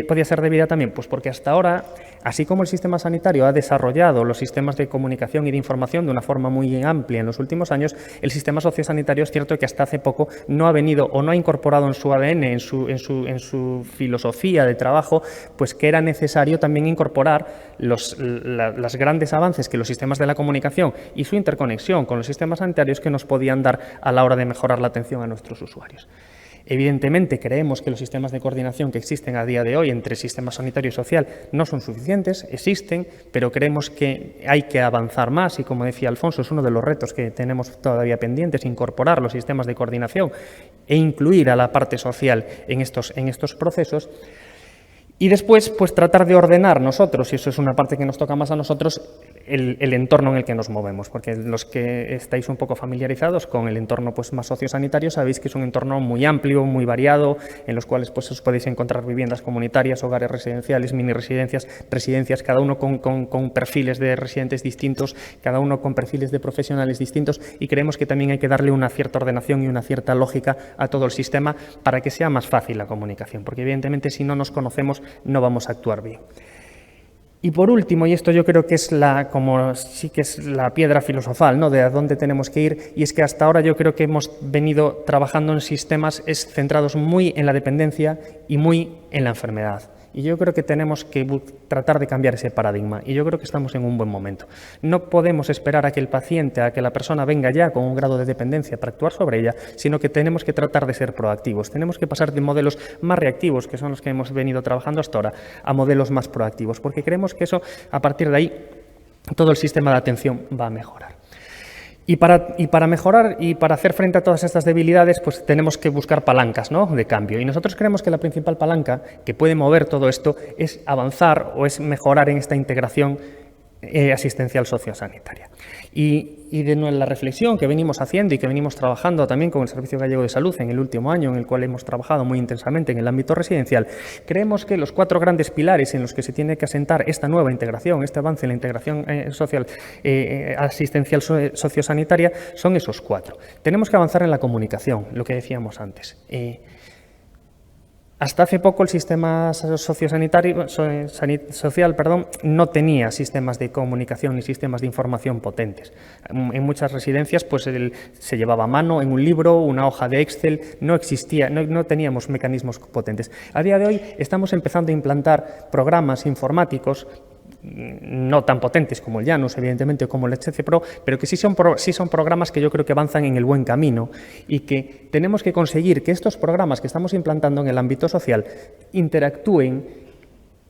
podría ser debida también? Pues porque hasta ahora, así como el sistema sanitario ha desarrollado los sistemas de comunicación y de información de una forma muy amplia en los últimos años, el sistema sociosanitario es cierto que hasta hace poco no ha venido o no ha incorporado en su ADN, en su filosofía de trabajo, pues que era necesario también incorporar los grandes avances que los sistemas de la comunicación y su interconexión con los sistemas sanitarios que nos podían dar a la hora de mejorar la atención a nuestros usuarios. Evidentemente, creemos que los sistemas de coordinación que existen a día de hoy entre sistema sanitario y social no son suficientes, existen, pero creemos que hay que avanzar más y, como decía Alfonso, es uno de los retos que tenemos todavía pendientes, incorporar los sistemas de coordinación e incluir a la parte social en estos procesos. Y después, pues tratar de ordenar nosotros, y eso es una parte que nos toca más a nosotros, el entorno en el que nos movemos, porque los que estáis un poco familiarizados con el entorno pues, más sociosanitario sabéis que es un entorno muy amplio, muy variado, en los cuales pues, os podéis encontrar viviendas comunitarias, hogares residenciales, mini residencias, cada uno con perfiles de residentes distintos, cada uno con perfiles de profesionales distintos, y creemos que también hay que darle una cierta ordenación y una cierta lógica a todo el sistema para que sea más fácil la comunicación, porque evidentemente si no nos conocemos no vamos a actuar bien. Y por último, y esto yo creo que es sí que es la piedra filosofal, ¿no?, de a dónde tenemos que ir, y es que hasta ahora yo creo que hemos venido trabajando en sistemas centrados muy en la dependencia y muy en la enfermedad. Y yo creo que tenemos que tratar de cambiar ese paradigma, y yo creo que estamos en un buen momento. No podemos esperar a que el paciente, a que la persona venga ya con un grado de dependencia para actuar sobre ella, sino que tenemos que tratar de ser proactivos. Tenemos que pasar de modelos más reactivos, que son los que hemos venido trabajando hasta ahora, a modelos más proactivos, porque creemos que eso, a partir de ahí, todo el sistema de atención va a mejorar. Y para mejorar y para hacer frente a todas estas debilidades, pues tenemos que buscar palancas, ¿no?, de cambio. Y nosotros creemos que la principal palanca que puede mover todo esto es avanzar o es mejorar en esta integración asistencial sociosanitaria. Y de la reflexión que venimos haciendo y que venimos trabajando también con el Servicio Gallego de Salud en el último año, en el cual hemos trabajado muy intensamente en el ámbito residencial, creemos que los 4 grandes pilares en los que se tiene que asentar esta nueva integración, este avance en la integración asistencial sociosanitaria, son esos 4. Tenemos que avanzar en la comunicación, lo que decíamos antes. Hasta hace poco el sistema social no tenía sistemas de comunicación ni sistemas de información potentes. En muchas residencias pues se llevaba a mano en un libro, una hoja de Excel, no existía, no teníamos mecanismos potentes. A día de hoy estamos empezando a implantar programas informáticos no tan potentes como el Janus, evidentemente, o como el HC Pro, pero que sí son programas que yo creo que avanzan en el buen camino y que tenemos que conseguir que estos programas que estamos implantando en el ámbito social interactúen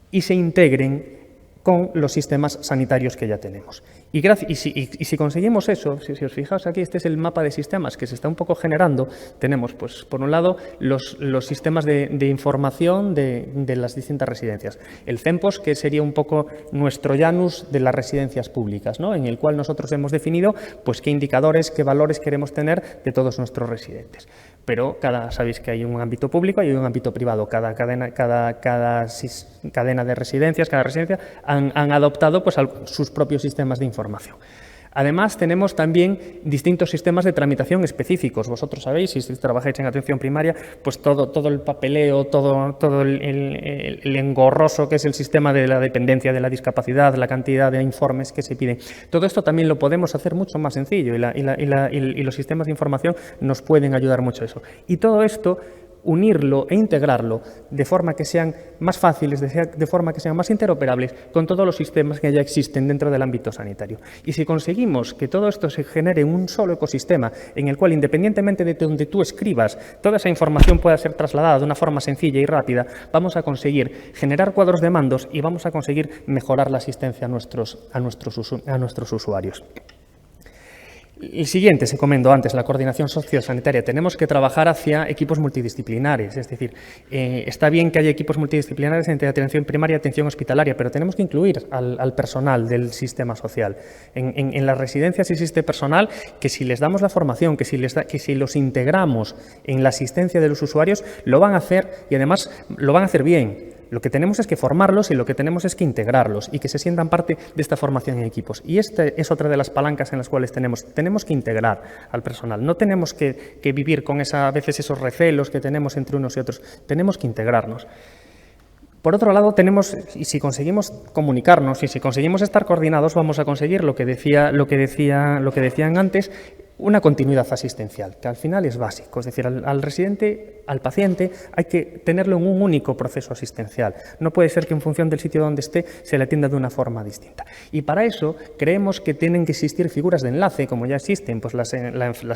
y se integren con los sistemas sanitarios que ya tenemos. Y si conseguimos eso, si os fijáis aquí, este es el mapa de sistemas que se está un poco generando. Tenemos, pues, por un lado, los sistemas de información de las distintas residencias. El CEMPOS, que sería un poco nuestro Janus de las residencias públicas, ¿no?, en el cual nosotros hemos definido pues qué indicadores, qué valores queremos tener de todos nuestros residentes. Pero sabéis que hay un ámbito público y hay un ámbito privado. Cada cadena de residencias, cada residencia han adoptado pues sus propios sistemas de información. Además, tenemos también distintos sistemas de tramitación específicos. Vosotros sabéis, si trabajáis en atención primaria, pues todo el papeleo, todo el engorroso que es el sistema de la dependencia, de la discapacidad, la cantidad de informes que se piden. Todo esto también lo podemos hacer mucho más sencillo y los sistemas de información nos pueden ayudar mucho a eso. Y todo esto, unirlo e integrarlo de forma que sean más fáciles, de forma que sean más interoperables con todos los sistemas que ya existen dentro del ámbito sanitario. Y si conseguimos que todo esto se genere en un solo ecosistema en el cual, independientemente de donde tú escribas, toda esa información pueda ser trasladada de una forma sencilla y rápida, vamos a conseguir generar cuadros de mandos y vamos a conseguir mejorar la asistencia a nuestros usuarios. El siguiente, se comentó antes, la coordinación sociosanitaria. Tenemos que trabajar hacia equipos multidisciplinares, es decir, está bien que haya equipos multidisciplinares entre atención primaria y atención hospitalaria, pero tenemos que incluir al personal del sistema social. En las residencias existe personal que, si les damos la formación, que si los integramos en la asistencia de los usuarios, lo van a hacer y además lo van a hacer bien. Lo que tenemos es que formarlos y lo que tenemos es que integrarlos y que se sientan parte de esta formación en equipos. Y esta es otra de las palancas en las cuales tenemos que integrar al personal. No tenemos que vivir con a veces esos recelos que tenemos entre unos y otros. Tenemos que integrarnos. Por otro lado, y si conseguimos comunicarnos y si conseguimos estar coordinados, vamos a conseguir lo que decían antes, una continuidad asistencial, que al final es básico. Es decir, al residente, al paciente, hay que tenerlo en un único proceso asistencial. No puede ser que en función del sitio donde esté se le atienda de una forma distinta. Y para eso creemos que tienen que existir figuras de enlace, como ya existen pues las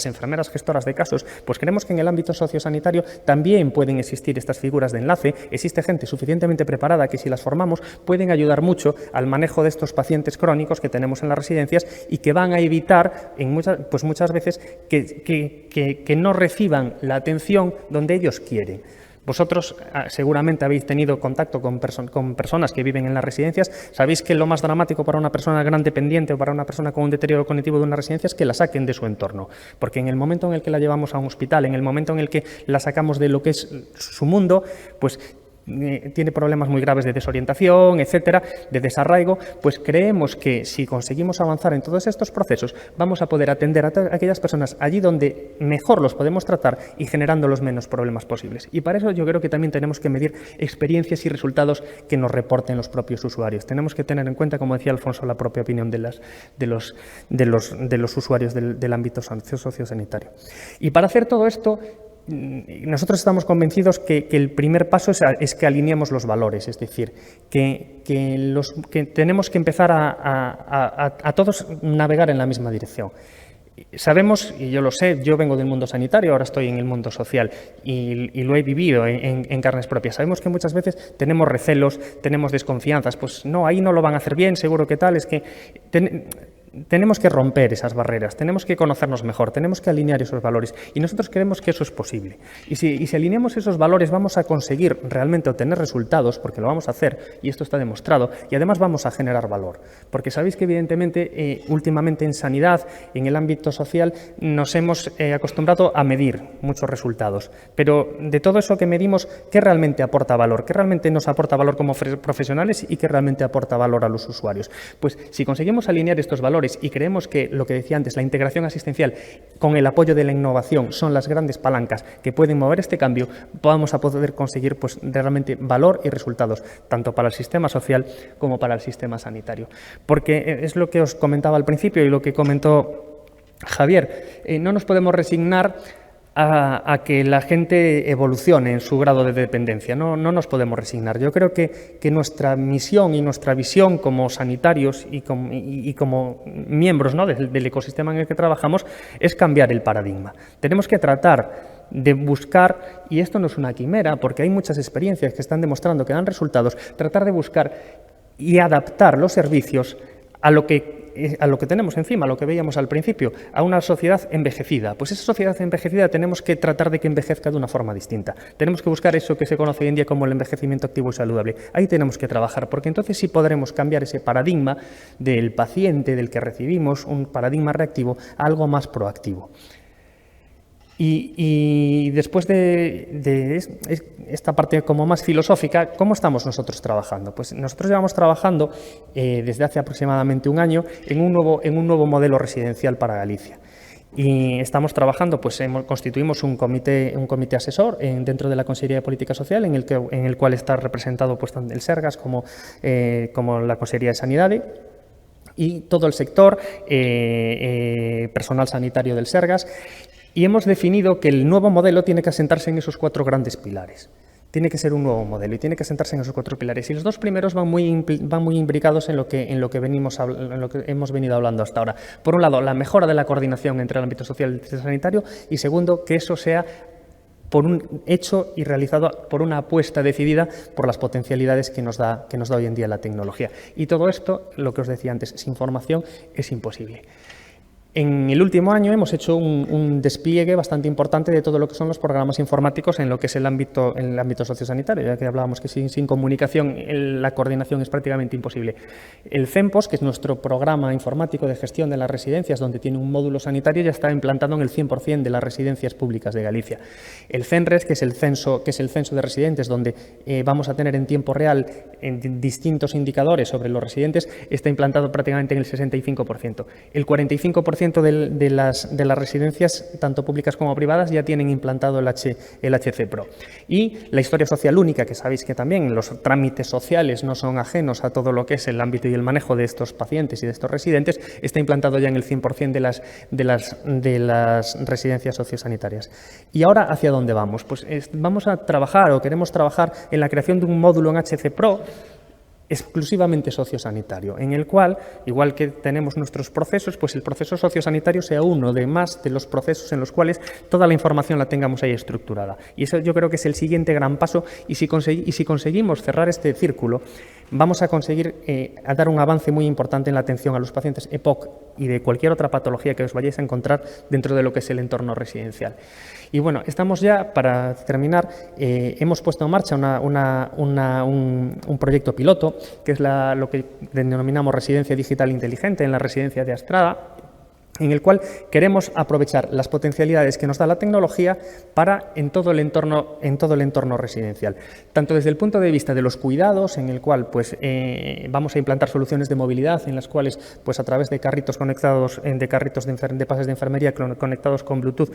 enfermeras gestoras de casos. Pues creemos que en el ámbito sociosanitario también pueden existir estas figuras de enlace. Existe gente suficientemente preparada que, si las formamos, pueden ayudar mucho al manejo de estos pacientes crónicos que tenemos en las residencias y que van a evitar muchas veces que no reciban la atención donde ellos quieren. Vosotros seguramente habéis tenido contacto con personas que viven en las residencias. Sabéis que lo más dramático para una persona gran dependiente o para una persona con un deterioro cognitivo de una residencia es que la saquen de su entorno. Porque en el momento en el que la llevamos a un hospital, en el momento en el que la sacamos de lo que es su mundo, pues tiene problemas muy graves de desorientación, etcétera, de desarraigo, pues creemos que si conseguimos avanzar en todos estos procesos, vamos a poder atender a aquellas personas allí donde mejor los podemos tratar y generando los menos problemas posibles. Y para eso yo creo que también tenemos que medir experiencias y resultados que nos reporten los propios usuarios. Tenemos que tener en cuenta, como decía Alfonso, la propia opinión de los usuarios del ámbito sociosanitario. Y para hacer todo esto, nosotros estamos convencidos que el primer paso es que alineemos los valores, es decir, que tenemos que empezar a todos navegar en la misma dirección. Sabemos, y yo lo sé, yo vengo del mundo sanitario, ahora estoy en el mundo social y lo he vivido en carnes propias. Sabemos que muchas veces tenemos recelos, tenemos desconfianzas, pues no, ahí no lo van a hacer bien, seguro que tal, es que tenemos que romper esas barreras, tenemos que conocernos mejor, tenemos que alinear esos valores y nosotros creemos que eso es posible. Y si alineamos esos valores vamos a conseguir realmente obtener resultados, porque lo vamos a hacer y esto está demostrado, y además vamos a generar valor. Porque sabéis que evidentemente últimamente en sanidad, en el ámbito social, nos hemos acostumbrado a medir muchos resultados, pero de todo eso que medimos, ¿qué realmente aporta valor? ¿Qué realmente nos aporta valor como profesionales y qué realmente aporta valor a los usuarios? Pues si conseguimos alinear estos valores y creemos que, lo que decía antes, la integración asistencial con el apoyo de la innovación son las grandes palancas que pueden mover este cambio, vamos a poder conseguir pues, realmente valor y resultados, tanto para el sistema social como para el sistema sanitario. Porque es lo que os comentaba al principio y lo que comentó Javier, no nos podemos resignar a que la gente evolucione en su grado de dependencia. No nos podemos resignar. Yo creo que nuestra misión y nuestra visión como sanitarios y como miembros, ¿no?, del ecosistema en el que trabajamos es cambiar el paradigma. Tenemos que tratar de buscar, y esto no es una quimera, porque hay muchas experiencias que están demostrando que dan resultados, tratar de buscar y adaptar los servicios a lo que tenemos encima, a lo que veíamos al principio, a una sociedad envejecida. Pues esa sociedad envejecida tenemos que tratar de que envejezca de una forma distinta. Tenemos que buscar eso que se conoce hoy en día como el envejecimiento activo y saludable. Ahí tenemos que trabajar, porque entonces sí podremos cambiar ese paradigma del paciente, del que recibimos, un paradigma reactivo, a algo más proactivo. Y después de esta parte como más filosófica, ¿cómo estamos nosotros trabajando? Pues nosotros llevamos trabajando desde hace aproximadamente un año en un nuevo modelo residencial para Galicia. Y estamos trabajando, pues constituimos un comité asesor dentro de la Consejería de Política Social, en el cual está representado pues, tanto el Sergas como la Consejería de Sanidad y todo el sector, personal sanitario del Sergas. Y hemos definido que el nuevo modelo tiene que asentarse en esos 4 grandes pilares. Tiene que ser un nuevo modelo y tiene que asentarse en esos 4 pilares. Y los 2 primeros van muy imbricados en lo que hemos venido hablando hasta ahora. Por un lado, la mejora de la coordinación entre el ámbito social y el sanitario, y segundo, que eso sea por un hecho y realizado por una apuesta decidida por las potencialidades que nos da hoy en día la tecnología. Y todo esto, lo que os decía antes, sin formación es imposible. En el último año hemos hecho un despliegue bastante importante de todo lo que son los programas informáticos en lo que es el ámbito sociosanitario, ya que hablábamos que sin comunicación la coordinación es prácticamente imposible. El CEMPOS, que es nuestro programa informático de gestión de las residencias, donde tiene un módulo sanitario, ya está implantado en el 100% de las residencias públicas de Galicia. El CENRES, que es el censo de residentes, donde vamos a tener en tiempo real distintos indicadores sobre los residentes, está implantado prácticamente en el 65%. El 45% de las residencias, tanto públicas como privadas, ya tienen implantado el HC Pro. Y la historia social única, que sabéis que también los trámites sociales no son ajenos a todo lo que es el ámbito y el manejo de estos pacientes y de estos residentes, está implantado ya en el 100% de las residencias sociosanitarias. ¿Y ahora hacia dónde vamos? Pues vamos a trabajar o queremos trabajar en la creación de un módulo en HC Pro exclusivamente sociosanitario, en el cual, igual que tenemos nuestros procesos, pues el proceso sociosanitario sea uno de más de los procesos en los cuales toda la información la tengamos ahí estructurada. Y eso yo creo que es el siguiente gran paso, y si conseguimos cerrar este círculo, vamos a conseguir dar un avance muy importante en la atención a los pacientes EPOC y de cualquier otra patología que os vayáis a encontrar dentro de lo que es el entorno residencial. Y bueno, estamos ya, para terminar, hemos puesto en marcha un proyecto piloto, que es lo que denominamos Residencia Digital Inteligente en la residencia de Astrada, en el cual queremos aprovechar las potencialidades que nos da la tecnología para en todo el entorno residencial. Tanto desde el punto de vista de los cuidados, en el cual pues, vamos a implantar soluciones de movilidad en las cuales pues, a través de carritos conectados, de pases de enfermería conectados con Bluetooth,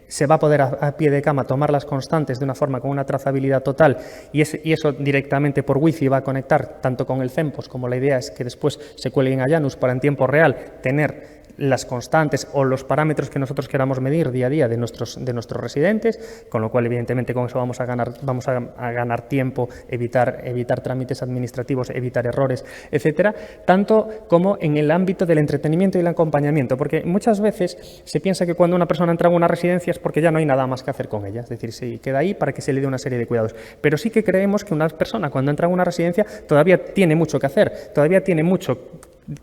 se va a poder a pie de cama tomar las constantes de una forma con una trazabilidad total y eso directamente por Wi-Fi va a conectar tanto con el CEMPOS como la idea es que después se cuelguen a Janus para en tiempo real tener las constantes o los parámetros que nosotros queramos medir día a día de nuestros residentes, con lo cual evidentemente con eso vamos a ganar tiempo, evitar trámites administrativos, evitar errores, etcétera, tanto como en el ámbito del entretenimiento y el acompañamiento, porque muchas veces se piensa que cuando una persona entra en una residencia es porque ya no hay nada más que hacer con ella, es decir, se queda ahí para que se le dé una serie de cuidados, pero sí que creemos que una persona cuando entra en una residencia todavía tiene mucho que hacer, todavía tiene mucho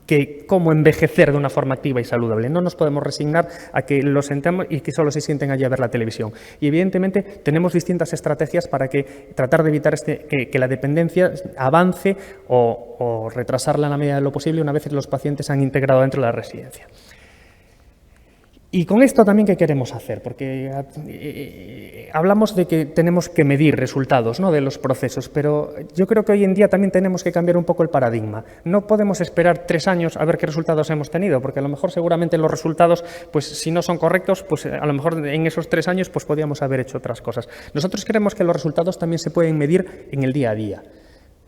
que cómo envejecer de una forma activa y saludable. No nos podemos resignar a que los sentemos y que solo se sienten allí a ver la televisión. Y evidentemente tenemos distintas estrategias para tratar de evitar que la dependencia avance o retrasarla en la medida de lo posible una vez los pacientes han integrado dentro de la residencia. Y con esto también, ¿qué queremos hacer? Porque hablamos de que tenemos que medir resultados, ¿no?, de los procesos, pero yo creo que hoy en día también tenemos que cambiar un poco el paradigma. No podemos esperar 3 años a ver qué resultados hemos tenido, porque a lo mejor seguramente los resultados, pues si no son correctos, pues a lo mejor en esos 3 años pues podíamos haber hecho otras cosas. Nosotros creemos que los resultados también se pueden medir en el día a día.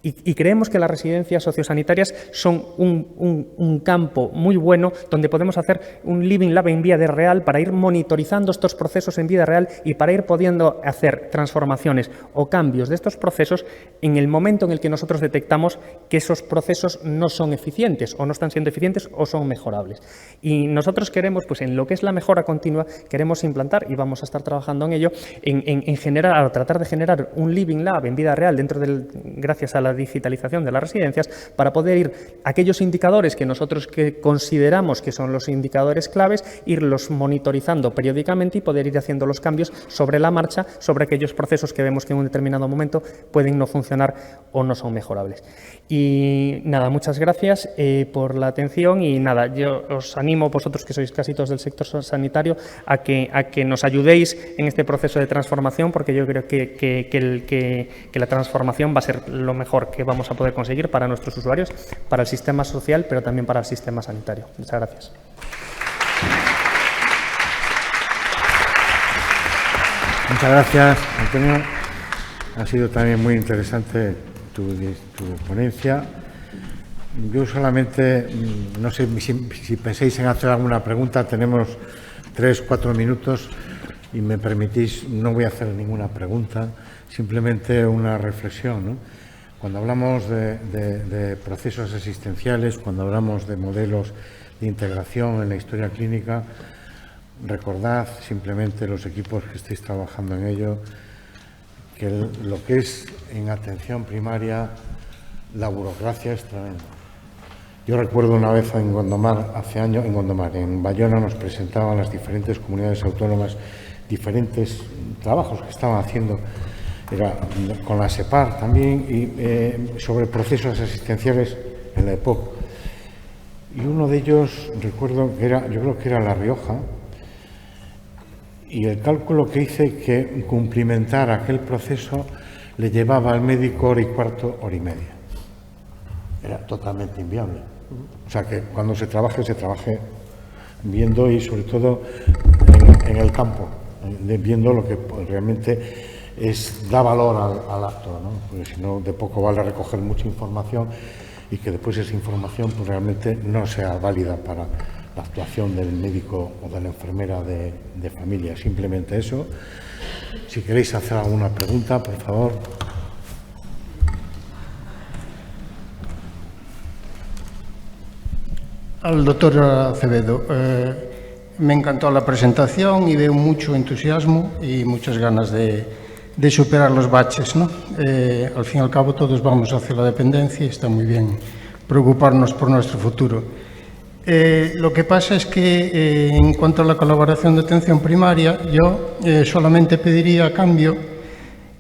Y creemos que las residencias sociosanitarias son un campo muy bueno donde podemos hacer un living lab en vida real para ir monitorizando estos procesos en vida real y para ir pudiendo hacer transformaciones o cambios de estos procesos en el momento en el que nosotros detectamos que esos procesos no son eficientes o no están siendo eficientes o son mejorables. Y nosotros queremos, pues en lo que es la mejora continua, queremos implantar y vamos a estar trabajando en ello, en generar, a tratar de generar un living lab en vida real gracias a la digitalización de las residencias para poder ir aquellos indicadores que nosotros consideramos que son los indicadores claves, irlos monitorizando periódicamente y poder ir haciendo los cambios sobre la marcha, sobre aquellos procesos que vemos que en un determinado momento pueden no funcionar o no son mejorables. Y nada, muchas gracias por la atención y nada, yo os animo, vosotros que sois casi todos del sector sanitario, a que nos ayudéis en este proceso de transformación, porque yo creo que la transformación va a ser lo mejor que vamos a poder conseguir para nuestros usuarios, para el sistema social, pero también para el sistema sanitario. Muchas gracias. Muchas gracias, Antonio. Ha sido también muy interesante tu ponencia. Yo solamente, no sé si pensáis en hacer alguna pregunta, tenemos 3-4 minutos y me permitís, no voy a hacer ninguna pregunta, simplemente una reflexión, ¿no? Cuando hablamos de procesos asistenciales, cuando hablamos de modelos de integración en la historia clínica, recordad simplemente los equipos que estéis trabajando en ello, que lo que es en atención primaria, la burocracia es tremenda. Yo recuerdo una vez en Gondomar, hace años, en Bayona nos presentaban las diferentes comunidades autónomas diferentes trabajos que estaban haciendo, era con la SEPAR también, y sobre procesos asistenciales en la EPOC. Y uno de ellos, recuerdo que yo creo que era La Rioja, y el cálculo que hice que cumplimentar aquel proceso le llevaba al médico 1 hora y cuarto, 1 hora y media. Era totalmente inviable. O sea que cuando se trabaje viendo y sobre todo en el campo, viendo lo que realmente da valor al acto, ¿no? Porque si no, de poco vale recoger mucha información y que después esa información pues, realmente no sea válida para la actuación del médico o de la enfermera de familia. Simplemente eso. Si queréis hacer alguna pregunta, por favor. Al doctor Acevedo, me encantó la presentación y veo mucho entusiasmo y muchas ganas de superar los baches, ¿no? Al fin y al cabo todos vamos hacia la dependencia y está muy bien preocuparnos por nuestro futuro. Lo que pasa es que en cuanto a la colaboración de atención primaria, yo solamente pediría a cambio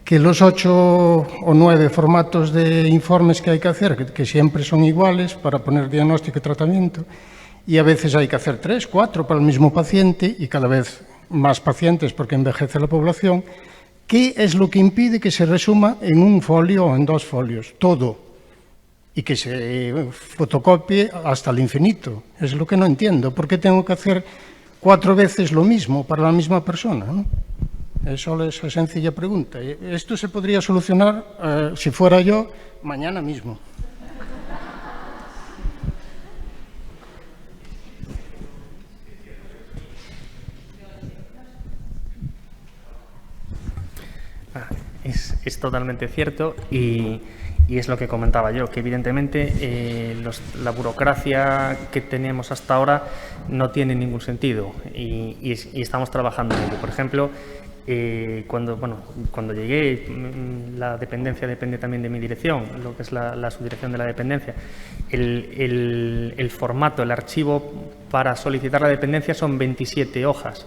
que los 8 o 9 formatos de informes que hay que hacer, que siempre son iguales para poner diagnóstico y tratamiento, y a veces hay que hacer 3, 4 para el mismo paciente y cada vez más pacientes porque envejece la población. ¿Qué es lo que impide que se resuma en un folio o en 2 folios? Todo. Y que se fotocopie hasta el infinito. Es lo que no entiendo. ¿Por qué tengo que hacer 4 veces lo mismo para la misma persona, ¿no? Es solo esa sencilla pregunta. Esto se podría solucionar, si fuera yo, mañana mismo. Es totalmente cierto y es lo que comentaba yo, que evidentemente la burocracia que tenemos hasta ahora no tiene ningún sentido y estamos trabajando en ello. Por ejemplo, cuando llegué, la dependencia depende también de mi dirección, lo que es la subdirección de la dependencia. El formato, el archivo para solicitar la dependencia son 27 hojas.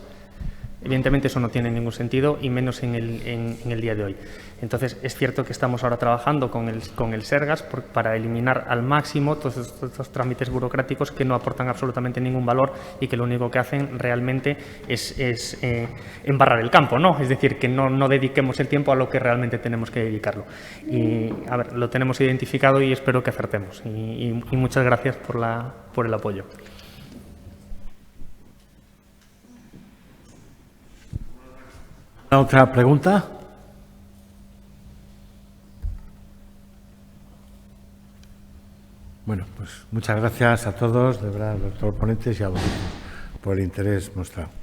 Evidentemente eso no tiene ningún sentido y menos en el día de hoy. Entonces es cierto que estamos ahora trabajando con el Sergas para eliminar al máximo todos estos trámites burocráticos que no aportan absolutamente ningún valor y que lo único que hacen realmente es embarrar el campo, ¿no? Es decir, que no dediquemos el tiempo a lo que realmente tenemos que dedicarlo. Y a ver, lo tenemos identificado y espero que acertemos. Y muchas gracias por el apoyo. ¿Otra pregunta? Bueno, pues muchas gracias a todos, de verdad, doctor ponentes y a vosotros por el interés mostrado.